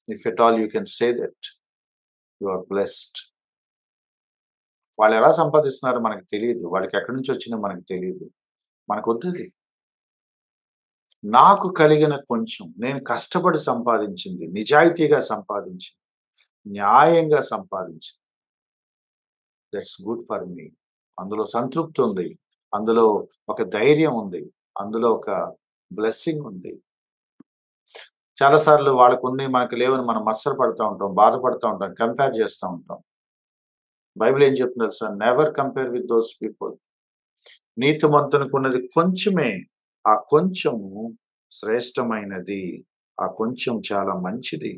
If at all you can say that, you are blessed. వాళ్ళు ఎలా సంపాదిస్తున్నారో మనకు తెలియదు, వాళ్ళకి ఎక్కడి నుంచి వచ్చినా మనకు తెలియదు. మనకు వద్దుది. నాకు కలిగిన కొంచెం, నేను కష్టపడి సంపాదించింది, నిజాయితీగా సంపాదించింది, న్యాయంగా సంపాదించింది, దట్స్ గుడ్ ఫర్ మీ. అందులో సంతృప్తి ఉంది, అందులో ఒక ధైర్యం ఉంది, అందులో ఒక బ్లెస్సింగ్ ఉంది. చాలాసార్లు వాళ్ళకు ఉన్నాయి మనకు లేవని మనం మత్సర పడుతూ ఉంటాం, బాధపడుతూ ఉంటాం, కంపేర్ చేస్తూ ఉంటాం. బైబిల్ ఏం చెప్తుంది తెలుసా? Never compare with those people. నీతిమంతునికి ఉన్నది కొంచెమే, ఆ కొంచెము శ్రేష్టమైనది, ఆ కొంచెం చాలా మంచిది.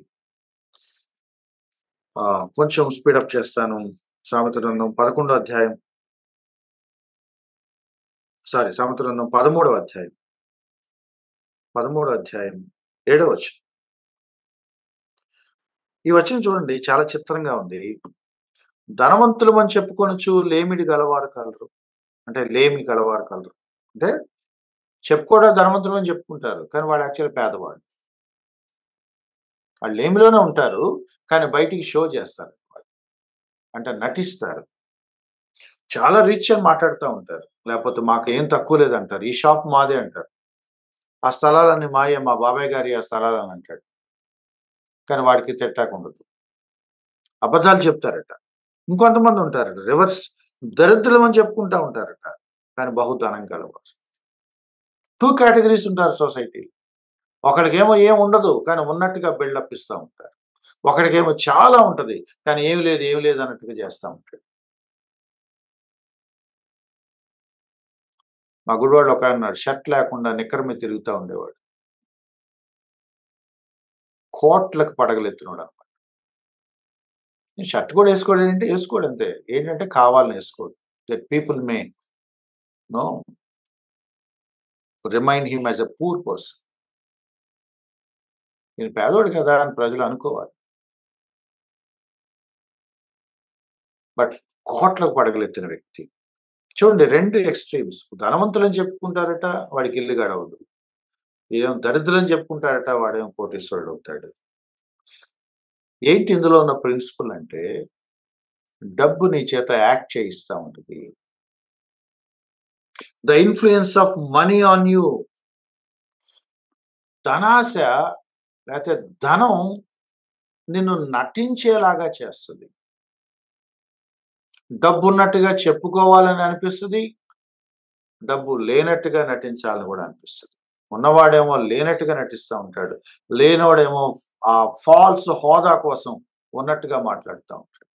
కొంచెం స్పీడప్ చేస్తాను. సామెత గ్రంథం 11వ అధ్యాయం, సామెత గ్రంథం 13వ అధ్యాయం, 7వ వచనం. ఈ వచనం చూడండి, చాలా చిత్రంగా ఉంది. ధనవంతులు అని చెప్పుకొనొచ్చు లేమిడి గలవారు కలరు. అంటే లేమి గలవారు కలరు అంటే చెప్పుకోవడం ధనవంతులు అని చెప్పుకుంటారు, కానీ వాడు యాక్చువల్ పేదవాడు. వాళ్ళు లేమిలోనే ఉంటారు, కానీ బయటికి షో చేస్తారు, అంటే నటిస్తారు. చాలా రిచ్ అని మాట్లాడుతూ ఉంటారు, లేకపోతే మాకు ఏం తక్కువ లేదంటారు, ఈ షాప్ మాదే అంటారు, ఆ స్థలాలన్నీ మాయే, మా బాబాయ్ గారి ఆ స్థలాలని అంటాడు, కానీ వాడికి తిట్టాక ఉండదు. అబద్ధాలు చెప్తారట. ఇంకొంతమంది ఉంటారట రివర్స్, దరిద్రులం అని చెప్పుకుంటా ఉంటారట, కానీ బహుధనం కలవారు. 2 కేటగిరీస్ ఉంటారు సొసైటీ. ఒకడికేమో ఏం ఉండదు, కానీ ఉన్నట్టుగా బిల్డప్ ఇస్తూ ఉంటారు. ఒకడికేమో చాలా ఉంటది, కానీ ఏమి లేదు అన్నట్టుగా చేస్తూ ఉంటాడు. మా గుడివాళ్ళు ఒక ఆయన ఉన్నాడు, షర్ట్ లేకుండా నిక్కర్ మీద తిరుగుతూ ఉండేవాడు. కోట్లకు పడగలెత్తినోడు అనమాట. షర్ట్ కూడా వేసుకోడు ఏంటంటే వేసుకోడు అంతే, ఏంటంటే కావాలని వేసుకోడు. That people may no remind him as a poor person. నేను పేదోడు కదా అని ప్రజలు అనుకోవాలి. బట్ కోట్లకు పడగలెత్తిన వ్యక్తి. చూడండి, 2 ఎక్స్‌ట్రీమ్స్. ధనవంతులని చెప్పుకుంటారట, వాడికి ఇల్లు గడవదు. ఏం దరిద్రులని చెప్పుకుంటారట, వాడేమో కోటీశ్వరుడు అవుతాడు. ఏంటి ఇందులో ఉన్న ప్రిన్సిపల్ అంటే, డబ్బు నీ చేత యాక్ట్ చేయిస్తా ఉంటుంది. The influence of money on you. ధనాశ లేకపోతే ధనం నిన్ను నటించేలాగా చేస్తది. డబ్బు ఉన్నట్టుగా చెప్పుకోవాలని అనిపిస్తది, డబ్బు లేనట్టుగా నటించాలని కూడా అనిపిస్తది. ఉన్నవాడేమో లేనట్టుగా నటిస్తూ ఉంటాడు, లేనివాడేమో ఆ ఫాల్స్ హోదా కోసం ఉన్నట్టుగా మాట్లాడుతూ ఉంటాడు.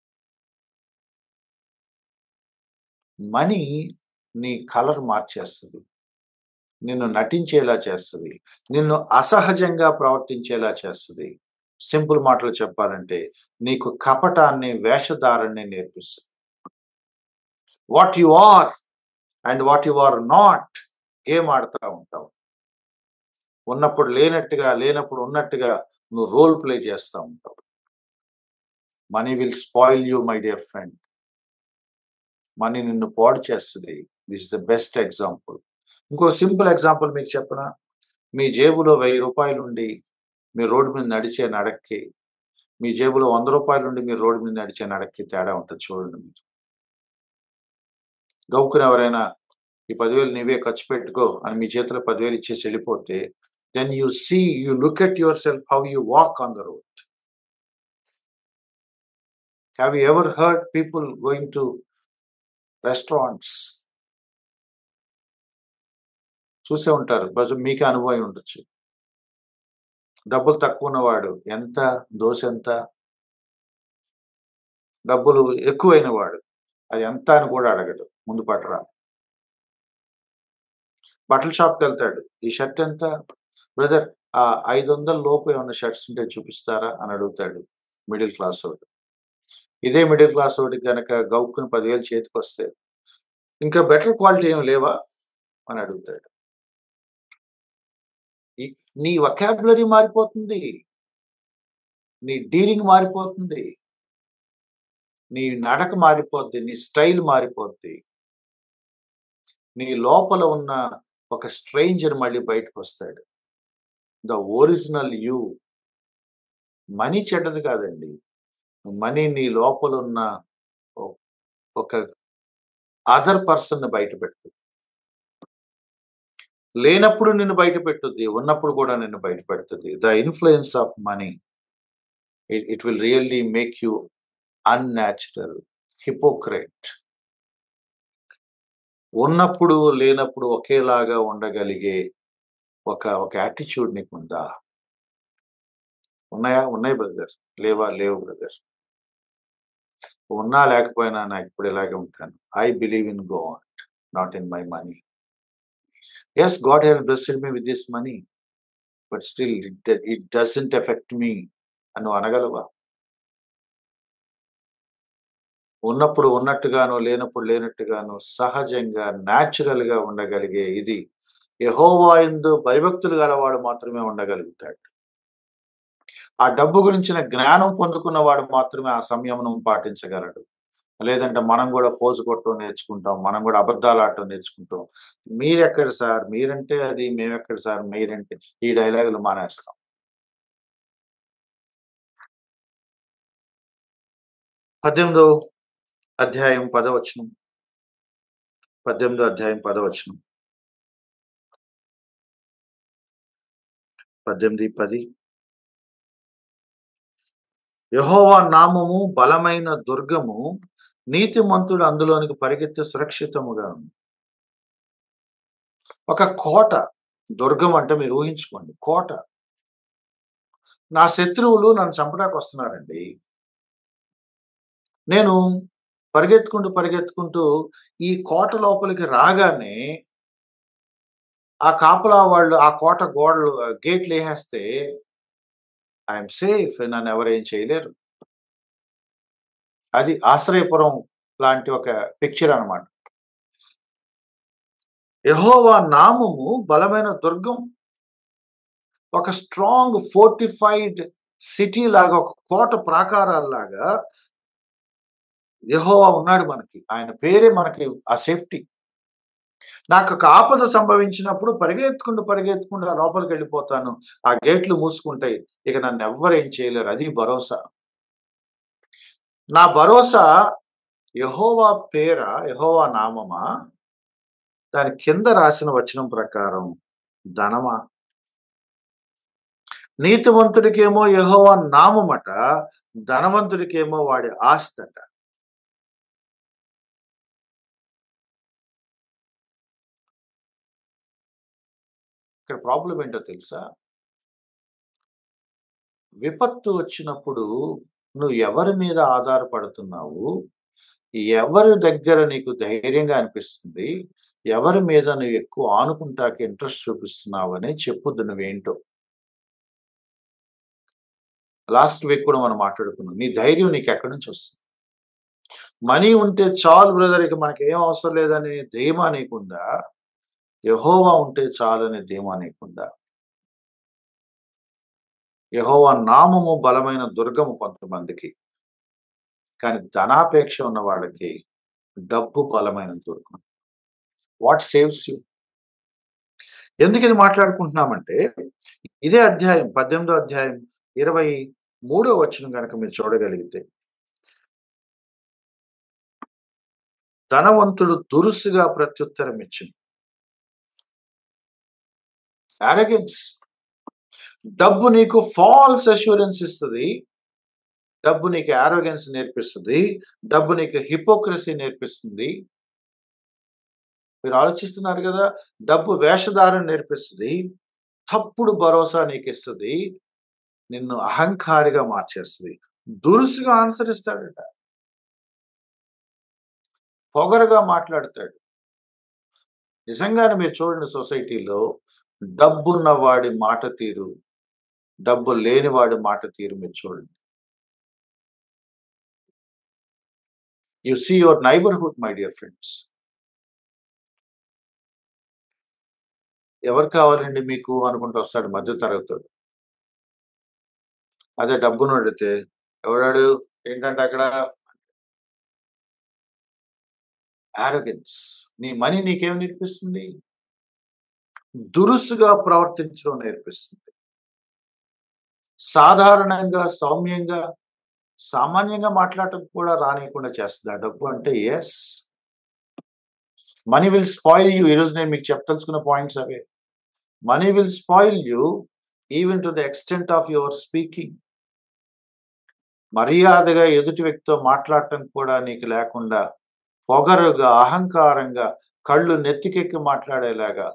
మనీ నీ కలర్ మార్చేస్తుంది, నిన్ను నటించేలా చేస్తుంది, నిన్ను అసహజంగా ప్రవర్తించేలా చేస్తుంది. సింపుల్ మాటలు చెప్పాలంటే నీకు కపటాన్ని, వేషధారాన్ని నేర్పిస్తుంది. What you are and what you are not game ఆడుతూ ఉంటావు. ఉన్నప్పుడు లేనట్టుగా, లేనప్పుడు ఉన్నట్టుగా నువ్వు రోల్ ప్లే చేస్తూ ఉంటావు. Money will spoil you my dear friend. Money నిన్ను పాడు చేస్తుంది. This is the best example. ఇంకో సింపుల్ ఎగ్జాంపుల్ మీకు చెప్పనా? మీ జేబులో 1000 రూపాయలు ఉండి మీరు రోడ్డు మీద నడిచే నడక్కి, మీ జేబులో 100 రూపాయలు ఉండి మీరు రోడ్డు మీద నడిచే నడక్కి తేడా ఉంటుంది చూడండి. మీరు గౌక్కున ఎవరైనా ఈ 10,000 నీవే ఖర్చు పెట్టుకో అని మీ చేతిలో 10,000 ఇచ్చేసి వెళ్ళిపోతే, then you look at yourself how you walk on the road. Have you ever heard people going to restaurants చూసే ఉంటారు. బహుశా మీకే అనుభవం ఉండొచ్చు. డబ్బులు తక్కువ ఉన్నవాడు ఎంత? దోస ఎంత? డబ్బులు ఎక్కువైన వాడు అది ఎంత అని కూడా అడగడు. ముందు పట్టరా. బట్టల షాప్‌కెళ్తాడు. ఈ షర్ట్ ఎంత? బ్రదర్ 500 లోపు ఏమన్నా షర్ట్స్ ఉంటే చూపిస్తారా అని అడుగుతాడు మిడిల్ క్లాసోడు. ఇదే మిడిల్ క్లాసోడికి గనక గవుక్కున 10,000 చేతికొస్తే, ఇంకా బెటర్ క్వాలిటీ ఏమి లేవా అని అడుగుతాడు. ఈ నీ వొకాబులరీ మారిపోతుంది. నీ డీలింగ్ మారిపోతుంది. నీ నడక మారిపోద్ది. నీ స్టైల్ మారిపోద్ది. నీ లోపల ఉన్న ఒక స్ట్రేంజర్ మళ్ళీ బయటకొస్తాడు. The original you. మనీ చెడ్డది కాదండి. మనీ నీ లోపలున్న ఒ ఒక అదర్ పర్సన్‌ని బయటపెడుతుంది. లేనప్పుడు నిన్ను బయటపెట్టుద్ది. ఉన్నప్పుడు కూడా నిన్ను బయటపెడుతుంది. The influence of money it will really make you unnatural, hypocrite. ఉన్నప్పుడు, లేనప్పుడు ఒకేలాగా ఉండగలిగే ఒక యాటిట్యూడ్ నీకుందా? ఉన్నాయా? ఉన్నాయి బ్రదర్. లేవా? లేవు బ్రదర్. ఉన్నా లేకపోయినా నాకిప్పుడు ఇలాగే ఉంటాను. I believe in God, not in my money. Yes, God has blessed me with this money, but still it doesn't affect me అని నువ్వు అనగలవా? ఉన్నప్పుడు ఉన్నట్టుగాను, లేనప్పుడు లేనట్టుగాను సహజంగా, న్యాచురల్‌గా ఉండగలిగే ఇది యెహోవా యందు భయభక్తులు గలవాడు మాత్రమే ఉండగలుగుతాడు. ఆ డబ్బు గురించిన జ్ఞానం పొందుకున్నవాడు మాత్రమే ఆ సంయమనం పాటించగలడు. లేదంటే మనం గూడా ఫోజు కొట్టడం నేర్చుకుంటాం. మనం గూడా అబద్దాలాడటం నేర్చుకుంటాం. మీరెక్కడ సార్? మీరంటే అది, మేమెక్కడ సార్? మీరంటే ఈ డైలాగులు మానేస్తాం. పద్దెనిమిదో అధ్యాయం 10వ వచనం. 18దో అధ్యాయం 10వ వచనం. 18:10 యెహోవా నామము బలమైన దుర్గము, నీతిమంతుడు అందులోనికి పరిగెత్తి సురక్షితముగా ఉంది. ఒక కోట. దుర్గం అంటే మీరు ఊహించుకోండి. కోట. నా శత్రువులు నన్ను చంపడానికొస్తున్నారండి. నేను పరిగెత్తుకుంటూ ఈ కోట లోపలికి రాగానే ఆ కాపలా వాళ్ళు ఆ కోట గోడలు గేట్‌లేసేస్తే ఐయామ్ సేఫ్. నన్నెవరు ఏం చేయలేరు. అది ఆశ్రయపురం లాంటి ఒక పిక్చర్ అన్నమాట. యెహోవా నామము బలమైన దుర్గం. ఒక స్ట్రాంగ్ ఫోర్టిఫైడ్ సిటీ లాగా, ఒక కోట ప్రాకారాల్లాగా యెహోవా ఉన్నాడు మనకి. ఆయన పేరే మనకి ఆ సేఫ్టీ. నాకొక ఆపద సంభవించినప్పుడు పరిగెత్తుకుంటూ ఆ లోపలికెళ్ళిపోతాను. ఆ గేట్లు మూసుకుంటాయి. ఇక నన్నెవ్వరు ఏం చేయలేరు. అది భరోసా. నా భరోసా యెహోవా పేరా? యెహోవా నామమా? దాని కింద రాసిన వచనం ప్రకారం ధనమా? నీతిమంతుడికేమో యెహోవా నామమట, ధనవంతుడికేమో వాడి ఆస్తట. ఇక్కడ ప్రాబ్లమ్ ఏంటో తెలుసా? విపత్తు వచ్చినప్పుడు నువ్వు ఎవరి మీద ఆధారపడుతున్నావు? ఎవరి దగ్గర నీకు ధైర్యంగా అనిపిస్తుంది? ఎవరి మీద నువ్వు ఎక్కువ ఆనుకుంటాకి ఇంట్రెస్ట్ చూపిస్తున్నావని చెప్పుద్ది నువ్వేంటో. లాస్ట్ వీక్ కూడా మనం మాట్లాడుకున్నాం. నీ ధైర్యం నీకెక్కడి నుంచొస్తుంది? మనీ ఉంటే చాలు బ్రదర్, ఇక మనకేం అవసరం లేదనే ధీమా నీకుందా? యెహోవా ఉంటే చాలనే ధీమా నీకుందా? యెహోవా నామము బలమైన దుర్గము కొంతమందికి. కానీ ధనాపేక్ష ఉన్న వాళ్ళకి డబ్బు బలమైన దుర్గం. What saves you? ఎందుకిది మాట్లాడుకుంటున్నామంటే, ఇదే అధ్యాయం 18దో అధ్యాయం 23వ వచనం గనక మీరు చూడగలిగితే, ధనవంతుడు దురుసుగా ప్రత్యుత్తరం ఇచ్చెను. అరగెన్స్. డబ్బు నీకు ఫాల్స్ అష్యూరెన్స్ ఇస్తది. డబ్బు నీకు అరోగెన్స్ నేర్పిస్తది. డబ్బు నీకు హిపోక్రసీ నేర్పిస్తుంది. మీరు ఆలోచిస్తున్నారు కదా! డబ్బు వేషధారణ నేర్పిస్తది. తప్పుడు భరోసా నీకిస్తది. నిన్ను అహంకారిగా మార్చేస్తది. దురుసుగా అనుసరిస్తాడట. పొగరుగా మాట్లాడతాడు. నిజంగానే మీరు చూడండి సొసైటీలో డబ్బున్న వాడి మాట తీరు, డబ్బు లేని వాడి మాట తీరు మీరు చూడండి. You see your neighbourhood my dear friends. ఎవరు కావాలండి మీకు అనుకుంటూ వస్తాడు మధ్య తరగతోడు. అదే డబ్బున్నోడైతే ఎవడాడు ఏంటంటే అక్కడ యారోగెన్స్. నీ మనీ నీకేం నేర్పిస్తుంది? దురుసుగా ప్రవర్తించడం నేర్పిస్తుంది. సాధారణంగా, సౌమ్యంగా, సామాన్యంగా మాట్లాడటం కూడా రానీయకుండా చేస్తది. ఆ డబ్బు అంటే yes. Money will spoil you. ఈరోజు నేను మీకు చెప్పదలుచుకున్న పాయింట్స్ అవే. Money will spoil you even to the extent of your speaking. మర్యాదగా ఎదుటి వ్యక్తితో మాట్లాడటం కూడా నీకు లేకుండా, పొగరుగా, అహంకారంగా, కళ్ళు నెత్తికెక్కి మాట్లాడేలాగా,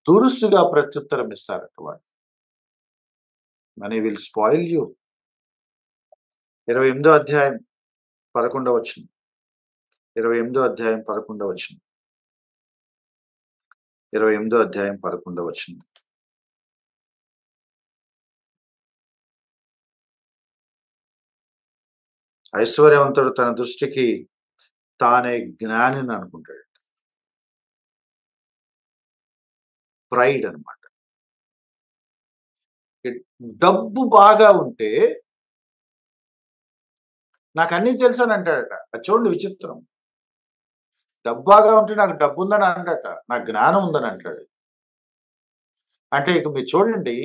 దురుసుగా ప్రత్యుత్తరం ఇస్తారట వాళ్ళు. Money will spoil you. 28 అధ్యాయం 11 వచనం. 28 అధ్యాయం 11 వచనం. 28 అధ్యాయం 11 వచనం. ఐశ్వర్యవంతుడు తన దృష్టికి తానే జ్ఞానిని అనుకుంటాడు. ప్రైడ్ అన్నమాట. డబ్బు బాగా ఉంటే నాకన్నీ తెలుసని అంటాడట. అది చూడండి విచిత్రం. డబ్బు బాగా ఉంటే నాకు డబ్బుందని అనడట. నాకు జ్ఞానం ఉందని అంటాడు. అంటే ఇక మీరు చూడండి,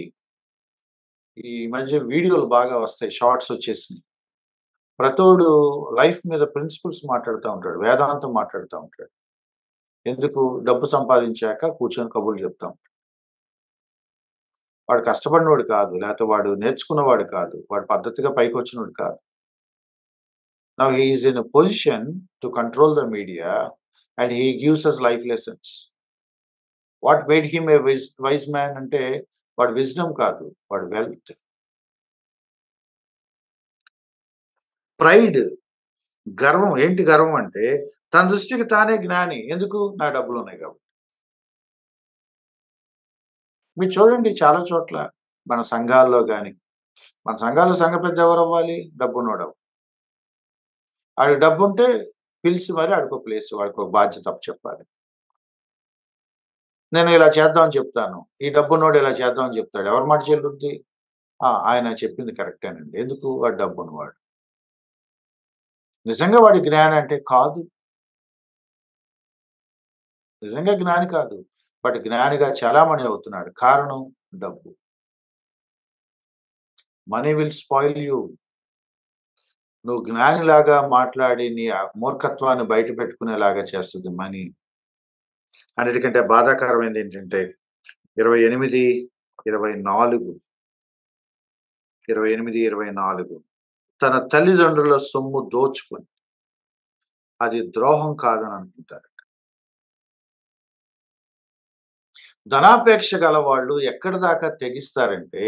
ఈ మధ్య వీడియోలు బాగా వస్తాయి. షార్ట్స్ వచ్చేసినాయి. ప్రతోడు లైఫ్ మీద ప్రిన్సిపల్స్ మాట్లాడుతా ఉంటాడు. వేదాంతం మాట్లాడుతా ఉంటాడు. ఎందుకు? డబ్బు సంపాదించాక కూర్చొని కబుర్లు చెప్తా ఉంటాడు. వాడు కష్టపడినోడు కాదు. లేకపోతే వాడు నేర్చుకున్నవాడు కాదు. వాడు పద్ధతిగా పైకొచ్చినోడు కాదు. Now he is in a position to control the media and he gives us life lessons. What made him a vice man అంటే వాడి విజ్డమ్ కాదు. వాడి వెల్త్. ప్రైడ్, గర్వం. ఏంటి గర్వం అంటే తన దృష్టికి తానే జ్ఞాని. ఎందుకు? నా డబ్బులున్నాయి కాబట్టి. మీరు చూడండి చాలా చోట్ల మన సంఘాల్లో గాని, మన సంఘాల్లో సంఘ పెద్ద ఎవరవ్వాలి? డబ్బున్నోడవ్వాలి. ఆడికి డబ్బుంటే పిలిచి మరి ఆడికో ప్లేస్, వాడికో బాధ్యత అప్పచెప్పాలి. నేను ఇలా చేద్దాం అని చెప్తాను. ఈ డబ్బున్నోడు ఇలా చేద్దాం అని చెప్తాడు. ఎవరి మాట చెల్లుద్ది? ఆయన చెప్పింది కరెక్టేనండి. ఎందుకు? వాడు డబ్బున్నవాడు. నిజంగా వాడి జ్ఞాని అంటే కాదు. నిజంగా జ్ఞాని కాదు. బట్ జ్ఞానిగా చలామణి అవుతున్నాడు. కారణం డబ్బు. Money will spoil you. నువ్వు జ్ఞానిలాగా మాట్లాడి నీ మూర్ఖత్వాన్ని బయట పెట్టుకునేలాగా చేస్తది మనీ. అన్నిటికంటే బాధాకరమైనది ఏంటంటే 28, 24, 28, 24 తన తల్లిదండ్రుల సొమ్ము దోచుకొని అది ద్రోహం కాదని అనుకుంటారు. ధనాపేక్ష గల వాళ్ళు ఎక్కడి దాకా తెగిస్తారంటే,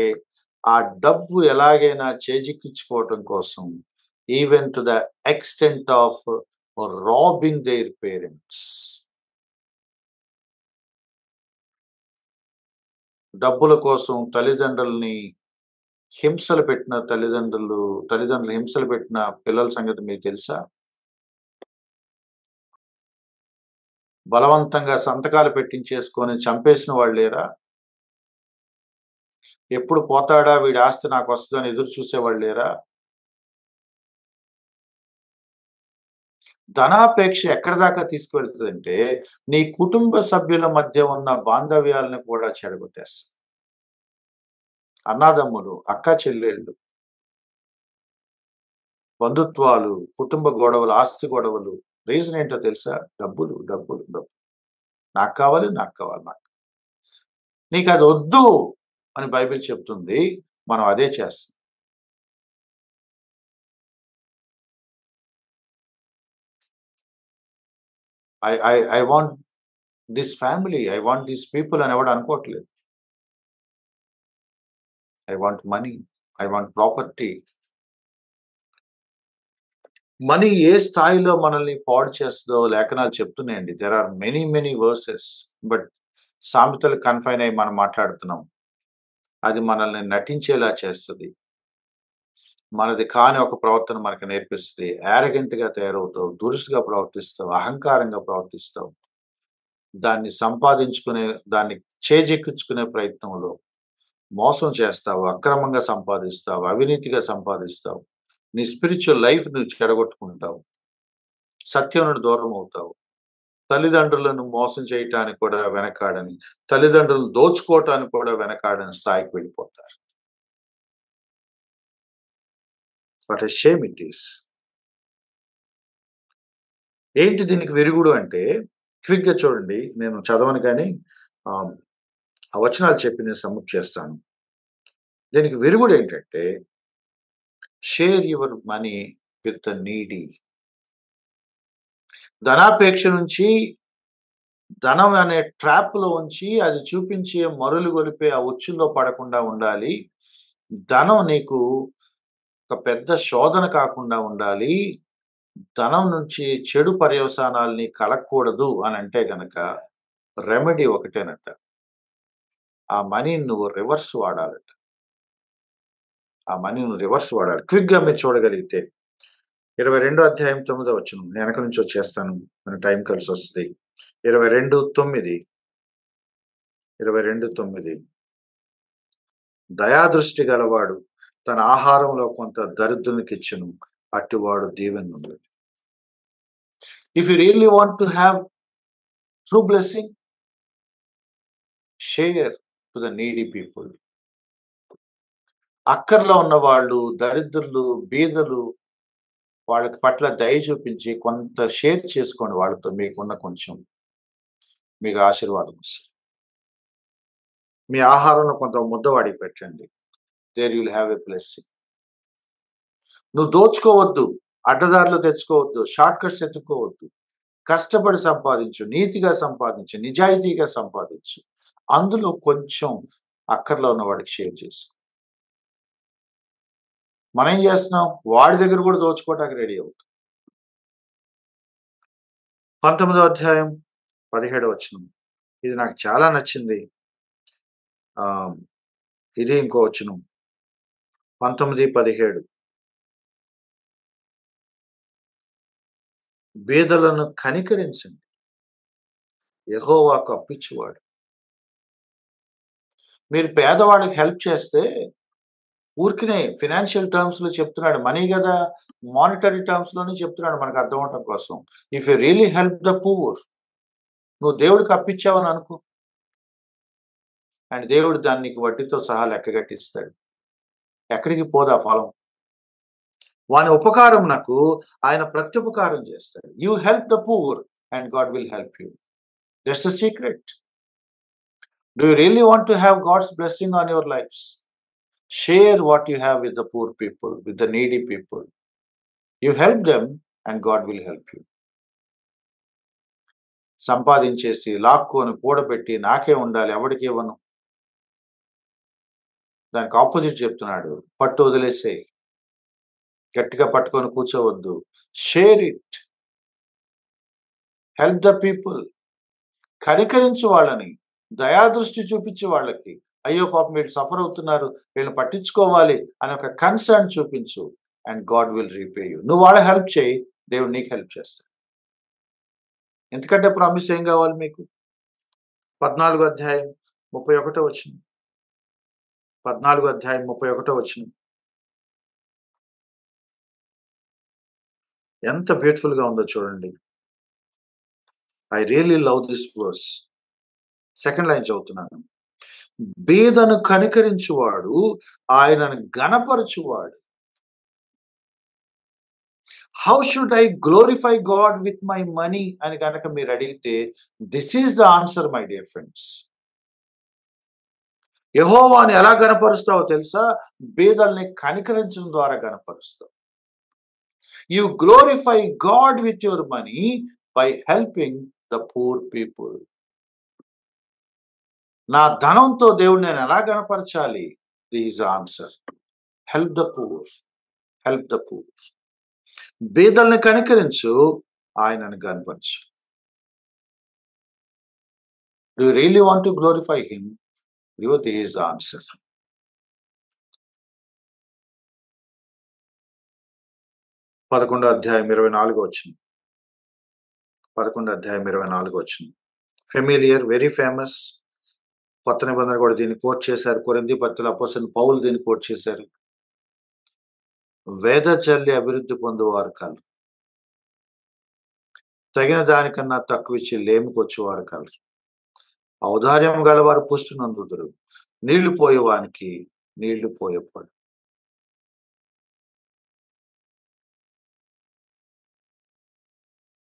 ఆ డబ్బు ఎలాగైనా చేజిక్కించుకోవటం కోసం even to the extent of robbing their parents. డబ్బుల కోసం తల్లిదండ్రులని తల్లిదండ్రులు హింసలు పెట్టిన పిల్లల సంగతి మీకు తెలుసా? బలవంతంగా సంతకాలు పెట్టించేసుకొని చంపేసిన వాళ్ళు లేరా? ఎప్పుడు పోతాడా వీడి ఆస్తి నాకొస్తదని ఎదురు చూసేవాళ్ళు లేరా? ధనాపేక్ష ఎక్కడి దాకా తీసుకువెళ్తదంటే, నీ కుటుంబ సభ్యుల మధ్య ఉన్న బాంధవ్యాలను కూడా చెడగొట్టేస్తది. అన్నాదమ్ములు, అక్కా చెల్లెళ్ళు, బంధుత్వాలు, కుటుంబ గొడవలు, ఆస్తి గొడవలు. రీజన్ ఏంటో తెలుసా? డబ్బులు, డబ్బులు, డబ్బు. నాకు కావాలి, నాకు కావాలి, నాకు. నీకదొద్దు అని బైబిల్ చెప్తుంది. మనం అదే చేస్తాం. I want this family, I want these people అని ఎవడు అనుకోవట్లేదు. I want money, I want property. Money ఏ స్థాయిలో మనల్ని పాడు చేస్తుందో లేఖనాలు చెప్తున్నాయండి. There are many verses. But సామెతలు కన్ఫైన్ అయ్యి మనం మాట్లాడుతున్నాం. అది మనల్ని నటించేలా చేస్తది. మనది కాని ఒక ప్రవర్తన మనకు నేర్పిస్తది. యారగెంట్‌గా తయారవుతావు, దురుసుగా ప్రవర్తిస్తావు, అహంకారంగా ప్రవర్తిస్తావు. దాన్ని చేజెక్కించుకునే ప్రయత్నంలో మోసం చేస్తావు, అక్రమంగా సంపాదిస్తావు, అవినీతిగా సంపాదిస్తావు. నీ స్పిరిచువల్ లైఫ్ నువ్వు చెడగొట్టుకుంటావు. సత్యం నుండి దూరం అవుతావు. తల్లిదండ్రులను మోసం చేయటానికి కూడా వెనకాడని, తల్లిదండ్రులను దోచుకోవటానికి కూడా వెనకాడని స్థాయికి వెళ్ళిపోతారు. What a shame it is. ఏంటి దీనికి విరుగుడు అంటే, క్విక్‌గా చూడండి. నేను చదవను కానీ ఆ వచనాలు చెప్పి నేను సమ్‌అప్ చేస్తాను. దీనికి విరుగుడు ఏంటంటే, share your money with the needy. ధనాపేక్ష నుంచి, ధనం అనే ట్రాప్‌లో ఉంచి అది చూపించే మరులు గొలిపే ఆ ఉచ్చుల్లో పడకుండా ఉండాలి. ధనం నీకు ఒక పెద్ద శోధన కాకుండా ఉండాలి. ధనం నుంచి చెడు పర్యవసానాలు నీకు కలగకూడదు అని అంటే గనక రెమెడీ ఒకటేనట. ఆ మనీని నువ్వు రివర్స్ వాడాలట. ఆ మనీని నువ్వు రివర్స్ వాడాలి. క్విక్‌గా మీరు చూడగలిగితే 22 అధ్యాయం 9వ వచనం. నేను వెనక నుంచి వచ్చేస్తాను. మన టైం కలిసొస్తది. 22:9. 22:9. దయాదృష్టి గలవాడు తన ఆహారంలో కొంత దరిద్రునికిచ్చును, అట్టివాడు దీవెనొందును. If you really want to have true blessing, share to the needy people. అక్కర్లో ఉన్న వాళ్ళు, దరిద్రులు, బీదలు, వాళ్ళకి పట్ల దయ చూపించి కొంత షేర్ చేసుకోండి వాళ్ళతో. మీకున్న కొంచెం మీకు ఆశీర్వాదం వస్తుంది. మీ ఆహారంలో కొంత ముద్ద వాడికి పెట్టండి. There you will have a blessing. నువ్వు దోచుకోవద్దు, అడ్డదారిలో తెచ్చుకోవద్దు, షార్ట్ కట్స్ ఎత్తుకోవద్దు. కష్టపడి సంపాదించు, నీతిగా సంపాదించు, నిజాయితీగా సంపాదించు. అందులో కొంచెం అక్కర్లో ఉన్న వాడికి షేర్ చేసుకో. మనం ఏం చేస్తున్నాం? వాడి దగ్గర కూడా దోచుకోవటానికి రెడీ అవుతాం. 19వ అధ్యాయం 17వ వచనం. ఇది నాకు చాలా నచ్చింది. ఇది ఇంకో వచనం. 19:17. బీదలను కనికరించండి, యెహోవాకు అప్పిచ్చువాడు. మీరు పేదవాళ్ళకి హెల్ప్ చేస్తే, ఊరికనే ఫైనాన్షియల్ టర్మ్స్‌లో చెప్తున్నాడు. మనీ కదా, మానిటరీ టర్మ్స్‌లోనే చెప్తున్నాడు మనకు అర్థం అవటం కోసం. If you really help the poor, నువ్వు దేవుడికి అప్పిచ్చావని అనుకో, అండ్ దేవుడు దాన్ని నీకు వడ్డీతో సహా లెక్కగట్టిస్తాడు. ఎక్కడికి పోదు ఆ ఫలం. వాని ఉపకారమునకు ఆయన ప్రత్యుపకారం చేస్తాడు. You help the poor and God will help you. That's the secret. Do you really want to have God's blessing on your lives? Share what you have with the poor people, with the needy people. You help them and God will help you. సంపాదించేసి, లాక్కొని, కూడబెట్టి నాకే ఉండాలి, ఎవడికి ఇవ్వను. దానికి opposite చెప్తున్నాడు. పట్టు వదిలేసేయ్. గట్టిగా పట్టుకొని కూర్చోవద్దు. Share it. Help the people. కనికరించు వాళ్ళని, దయాదృష్టి చూపించి వాళ్ళకి, అయ్యో పాపం వీళ్ళు సఫర్ అవుతున్నారు, వీళ్ళని పట్టించుకోవాలి అని ఒక కన్సర్న్ చూపించు, and God will repay you. నువ్వు వాళ్ళ హెల్ప్ చేయి, దేవుడు నీకు హెల్ప్ చేస్తాడు. ఎందుకంటే ప్రామిస్ ఏం కావాలి మీకు? 14వ అధ్యాయం 31వ వచనం. 14వ అధ్యాయం 31వ వచనం. ఎంత బ్యూటిఫుల్ గా ఉందో చూడండి. I really love this verse. Second line చదువుతున్నాను. బీదను కనికరించువాడు ఆయనను గణపరచువాడు. How should I glorify God with my money అని కనుక మీరు అడిగితే, this is the answer my dear friends. యెహోవాని ఎలా గణపరుస్తావో తెలుసా? బీదల్ని కనికరించడం ద్వారా గణపరుస్తావు. You glorify God with your money by helping the poor people. నా ధనంతో దేవుడిని నేను ఎలా గనపరచాలి? Is answer. Help the poor. Help the poor. బీదల్ని కనికరించు, ఆయనను గనపరచు. Do you really want to glorify him? This is the answer. పదకొండో అధ్యాయం 24 వచనం. 11 అధ్యాయం 24 వచనం. Familiar, very famous. కొత్త నిబంధన కూడా దీన్ని కోట్ చేశారు. కొరింథీ పత్రికలో అపోస్తలుడు పౌలు దీన్ని కోట్ చేశారు. వేద చల్లి అభివృద్ధి పొందువారు కలరు, తగిన దానికన్నా తక్కువ ఇచ్చి లేముకొచ్చేవారు కలరు. ఔదార్యం గలవారు పుష్టి నందుదురు, నీళ్లు పోయేవానికి నీళ్లు పోయపడు.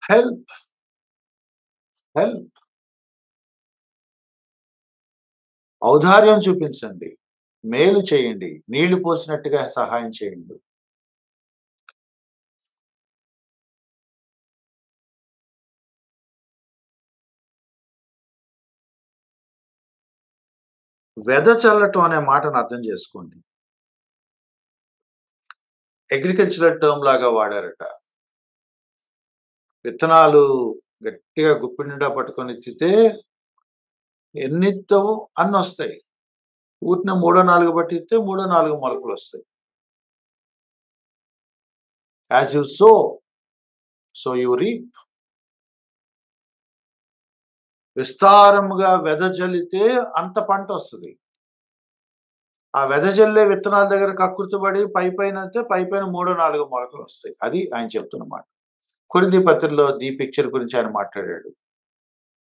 Help, help. ఔదార్యం చూపించండి, మేలు చేయండి, నీళ్లు పోసినట్టుగా సహాయం చేయండి. వెద చల్లటం అనే మాటను అర్థం చేసుకోండి. అగ్రికల్చరల్ టర్మ్ లాగా వాడారట. విత్తనాలు గట్టిగా గుప్పిడి నిండా పట్టుకొని ఎత్తితే ఎన్నిత్తవో అన్ని వస్తాయి. ఊటిన 3-4 పట్టిస్తే 3-4 మొలకలు వస్తాయి. As you so, so you reap. విస్తారముగా వెదజల్లితే అంత పంట వస్తుంది. ఆ వెదజల్లే విత్తనాల దగ్గర కక్కుర్తిపడి పై పైన 3-4 మొలకలు వస్తాయి. అది ఆయన చెప్తున్నమాట. కొరింథీ పత్రికలో ది పిక్చర్ గురించి ఆయన మాట్లాడాడు.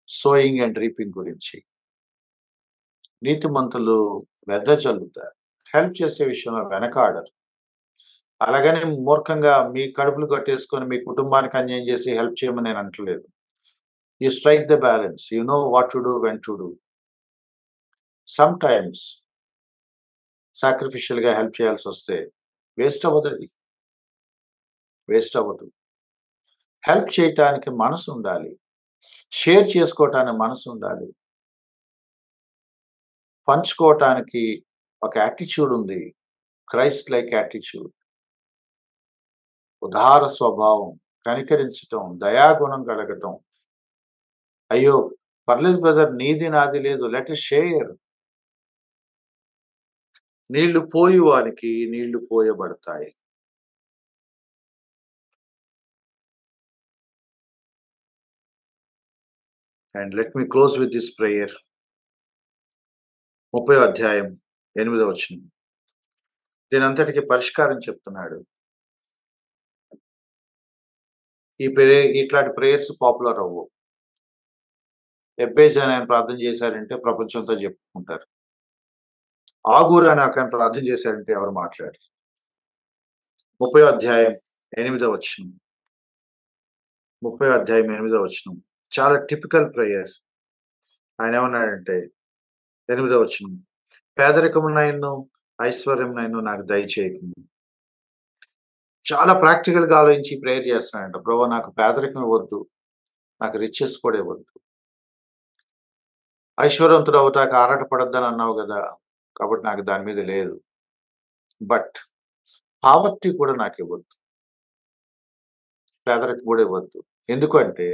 సోయింగ్ అండ్ రీపింగ్ గురించి. నీతిమంతులు వెదజల్లుతారు, హెల్ప్ చేసే విషయంలో వెనకాడరు. అలాగని మూర్ఖంగా మీ కడుపులు కట్టేసుకొని మీ కుటుంబానికి అన్యాయం చేసి హెల్ప్ చేయమని నేను అంటలేదు. You strike the balance. You know what to do, when to do. Some times sacrificial గా హెల్ప్ చేయాల్సి వస్తే వేస్ట్ అవ్వదు, అది వేస్ట్ అవ్వదు. హెల్ప్ చేయటానికి మనసు ఉండాలి, షేర్ చేసుకోవటానికి మనసు ఉండాలి, పంచుకోవటానికి ఒక యాటిట్యూడ్ ఉంది, క్రైస్ట్ లైక్ యాటిట్యూడ్. ఉదార స్వభావం, కనికరించటం, దయాగుణం కలగటం. అయ్యో పర్లేదు బ్రదర్, నీది నాది లేదు, లెట్ us షేర్. నీళ్లు పోయి వారికి నీళ్లు పోయబడతాయి. And let me close with this prayer. 30వ అధ్యాయం 8వ వచనం. దీని అంతటికి పరిష్కారం చెప్తున్నాడు. ఇట్లాంటి ప్రేయర్స్ పాపులర్ అవ్వవు. ఎబ్బేజ్ అని ఆయన ప్రార్థన చేశారంటే ప్రపంచంతో చెప్పుకుంటారు. ఆగూరు అని ఆయన ప్రార్థన చేశారంటే ఎవరు మాట్లాడారు? 30వ అధ్యాయం 8వ వచనం. 30వ అధ్యాయం 8వ వచనం చాలా టిపికల్ ప్రేయర్. ఆయన ఏమన్నాడంటే 8వ వచనం, పేదరికమునైను ఐశ్వర్యమునైను నాకు దయచేయకుండా. చాలా ప్రాక్టికల్ గా ఆలోచించి ప్రేయర్ చేస్తున్నాడంట. ప్రభు నాకు పేదరికం వద్దు, నాకు రిచెస్ కూడా వద్దు. ఐశ్వర్యవంతుడు అవటానికి ఆరాటపడద్దని అన్నావు కదా, కాబట్టి నాకు దాని మీద లేదు. బట్ పావర్టీ కూడా నాకు ఇవ్వద్దు, పేదరికం కూడా ఇవ్వద్దు. ఎందుకంటే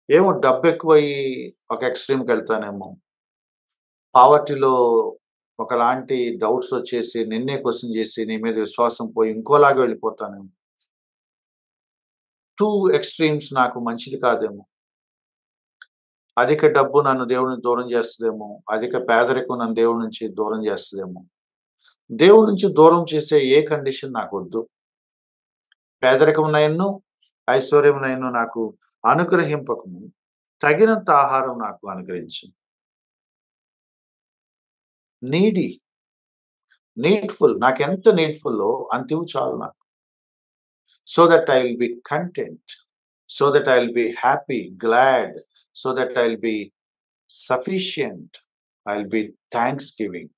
ఏమో డబ్బు ఎక్కువయ్యి ఒక ఎక్స్ట్రీమ్కి వెళ్తానేమో, పావర్టీలో ఒకలాంటి డౌట్స్ వచ్చేసి నిన్నే క్వశ్చన్ చేసి నీ మీద విశ్వాసం పోయి ఇంకోలాగా వెళ్ళిపోతానేమో. 2 ఎక్స్ట్రీమ్స్ నాకు మంచిది కాదేమో. అధిక డబ్బు నన్ను దేవుడిని దూరం చేస్తుందేమో, అధిక పేదరికం నన్ను దేవుడి నుంచి దూరం చేస్తుందేమో. దేవుడి నుంచి దూరం చేసే ఏ కండిషన్ నాకు వద్దు. పేదరికమునైను ఐశ్వర్యమునైను నాకు అనుగ్రహింపకము, తగినంత ఆహారం నాకు అనుగ్రహించు. నీడ్ఫుల్, నాకెంత నీడ్ఫుల్లో అంతివు చాలు నాకు. So that I will be content, so that I will be happy, glad, so that I will be sufficient, I will B thanks giving.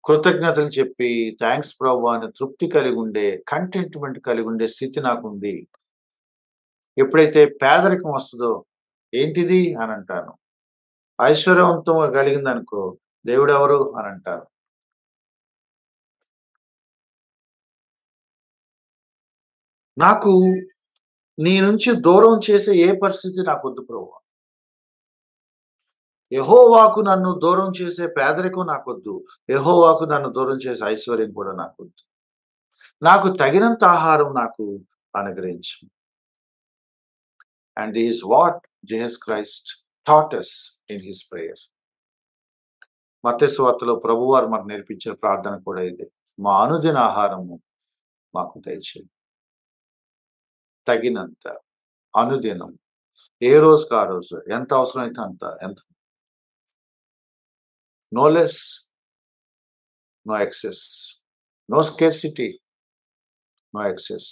కృతజ్ఞతలు చెప్పి థ్యాంక్స్ ప్రభు అని తృప్తి కలిగి ఉండే, కంటెంట్మెంట్ కలిగి ఉండే స్థితి నాకుంది. ఎప్పుడైతే పేదరికం వస్తుందో ఏంటిది అని అంటాను, ఐశ్వర్యవంతం కలిగిందనుకో, దేవుడెవరు అని అంటారు. నాకు నీ నుంచి దూరం చేసే ఏ పరిస్థితి నాకొద్దు ప్రభువా. యెహోవాకు నన్ను దూరం చేసే పేదరికం నాకొద్దు. యెహోవాకు నన్ను దూరం చేసే ఐశ్వర్యం కూడా నాకొద్దు. నాకు తగినంత ఆహారం నాకు అనుగ్రహించు. And this is what Jesus Christ taught us in his prayer. మత్తయి సువార్తలో ప్రభువారు మనకు నేర్పించిన ప్రార్థన కూడా ఇదే. మా అనుదిన ఆహారము మాకు దయచేయి. తగినంత, అనుదినం, ఏ రోజుకి ఆ రోజు, ఎంత అవసరమైతే అంత, ఎంత. No less, no excess, no scarcity, no excess.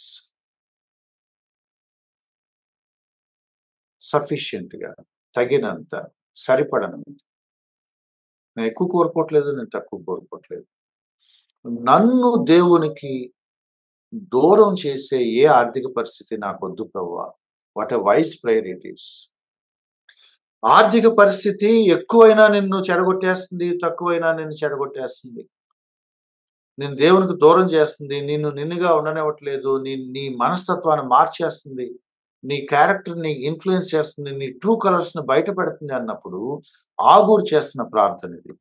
సఫిషియెంట్‌గా, తగినంత, సరిపడనంత. నేను ఎక్కువ కోరుకోవట్లేదు, నేను తక్కువ కోరుకోవట్లేదు. నన్ను దేవునికి దూరం చేసే ఏ ఆర్థిక పరిస్థితి నాకొద్దు ప్రభువా. What a wise prayer it is. ఆర్థిక పరిస్థితి ఎక్కువైనా నిన్ను చెడగొట్టేస్తుంది, తక్కువైనా నిన్ను చెడగొట్టేస్తుంది. నిన్ను దేవునికి దూరం చేస్తుంది, నిన్ను నిన్నుగా ఉండనివ్వట్లేదు, నీ మనస్తత్వాన్ని మార్చేస్తుంది, నీ క్యారెక్టర్‌ని ఇన్‌ఫ్లూయెన్స్ చేస్తుంది, నీ ట్రూ కలర్స్‌ని బయట పెడుతుంది అన్నప్పుడు ఆగూరు చేస్తున్న ప్రార్థన ఇది.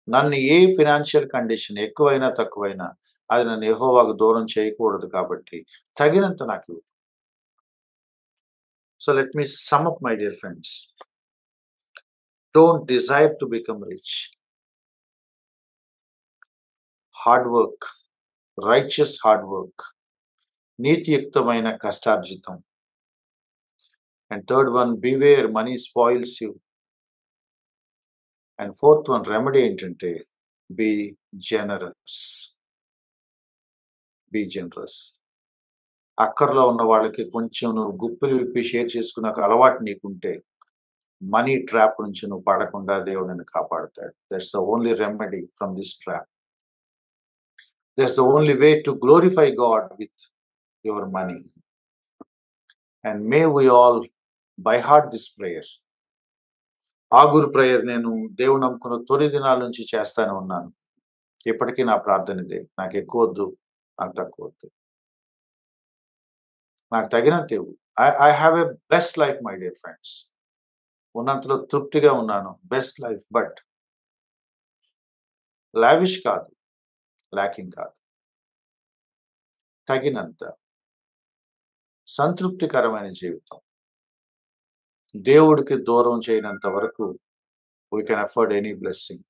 నన్ను ఏ ఫైనాన్షియల్ కండిషన్ ఎక్కువైనా, తక్కువైనా అది నన్ను యెహోవాకు దూరం చేయకూడదు కాబట్టి తగినంత నాకివ్వు. So let me sum up, my dear friends. Don't desire to become rich. Hard work, righteous hard work, నీతియుక్తమైన కష్టార్జితం. And third one, beware, money spoils you. And fourth one, remedy ఏంటంటే be generous. Be generous. అక్కర్లో ఉన్న వాళ్ళకి కొంచెం నువ్వు గుప్పిలు విప్పి share చేసుకున్న అలవాటు నీకుంటే మనీ ట్రాప్ నుంచి నువ్వు పడకుండా దేవుడు నిన్ను కాపాడుతాడు. That's the only remedy from this trap. That's the only way to glorify God with your money. And may we all by heart this prayer. ఆగూరు ప్రేయర్ నేను దేవుడు నమ్ముకున్న తొలి దినాల నుంచి చేస్తానే ఉన్నాను. ఇప్పటికీ నా ప్రార్థన ఇదే. నాకు ఎక్కువ వద్దు, నాకు తక్కువ వద్దు, నాకు తగినంత ఇవ్వు. I have a best life my dear friends. ఉన్నంతలో తృప్తిగా ఉన్నాను. బెస్ట్ లైఫ్, బట్ లావిష్ కాదు, ల్యాకింగ్ కాదు. తగినంత సంతృప్తికరమైన జీవితం. దేవుడికి దూరం చేయనంత వరకు we can afford any blessing.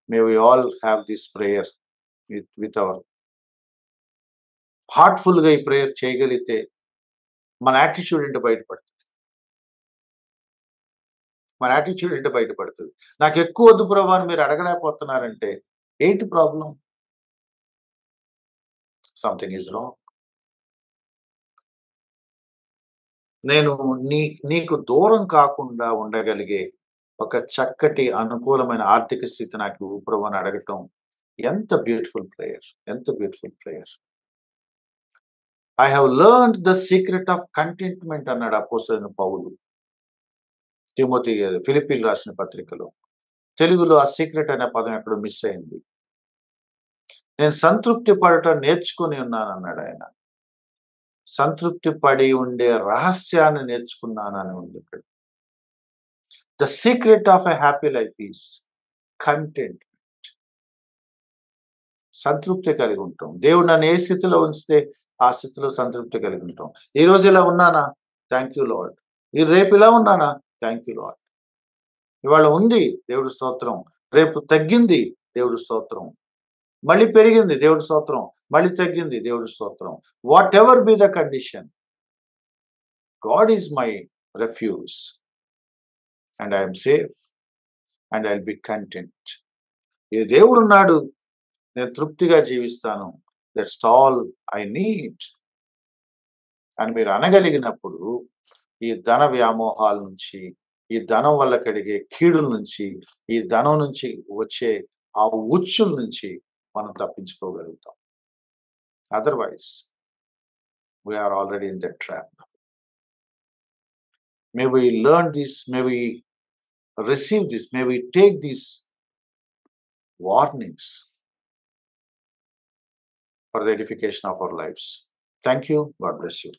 May we all have this prayer with our heartful గా ఈ ప్రేయర్ చేయగలిగితే మన యాటిట్యూడ్ అంటే బయటపడుతుంది. మన యాటిట్యూడ్ అంటే బయటపడుతుంది. నాకు ఎక్కువ వద్దు ప్రభు అని మీరు అడగలేకపోతున్నారంటే ఏంటి ప్రాబ్లం? Something is wrong. నేను నీకు దూరం కాకుండా ఉండగలిగే ఒక చక్కటి అనుకూలమైన ఆర్థిక స్థితి నాకు ఇవ్వు ప్రభు అని అడగటం ఎంత బ్యూటిఫుల్ ప్రేయర్, ఎంత beautiful prayer. I have learned the secret of contentment అన్నాడు అపోస్తలుడైన పౌలు తిమోతి ఫిలిప్పీలు రాసిన పత్రికలో. తెలుగులో ఆ సీక్రెట్ అనే పదం ఎక్కడో మిస్ అయింది. నేను సంతృప్తి పడటం నేర్చుకుని ఉన్నాను అన్నాడు ఆయన. సంతృప్తి పడి ఉండే రహస్యాన్ని నేర్చుకున్నానని ఉంది ఇక్కడ. The secret of a happy life is contentment. సంతృప్తి కలిగి ఉంటాం. దేవుడు నన్ను ఏ స్థితిలో ఉంచితే ఆ స్థితిలో సంతృప్తి కలిగి ఉంటాం. ఈ రోజు ఇలా ఉన్నానా? Thank you lord. ఈ రేపు ఇలా ఉన్నానా? Thank you lord. ఇవాళ ఉంది, దేవుడు స్తోత్రం. రేపు తగ్గింది, దేవుడు స్తోత్రం. మళ్ళీ పెరిగింది, దేవుడు స్తోత్రం. మళ్ళీ తగ్గింది, దేవుడు స్తోత్రం. Whatever be the condition, God is my refuge and I'm safe and I will be content. ఈ దేవుడు ఉన్నాడు, నేను తృప్తిగా జీవిస్తాను. దట్స్ ఆల్ ఐ నీడ్ అని మీరు అనగలిగినప్పుడు ఈ ధన వ్యామోహాల నుంచి, ఈ ధనం వల్ల కలిగే కీడుల నుంచి, ఈ ధనం నుంచి వచ్చే ఆ ఉచ్చుల నుంచి మనం తప్పించుకోగలుగుతాం. Otherwise we're already in the trap. May we learn this, may we receive this, may we take these warnings for the edification of our lives. Thank you. God bless you.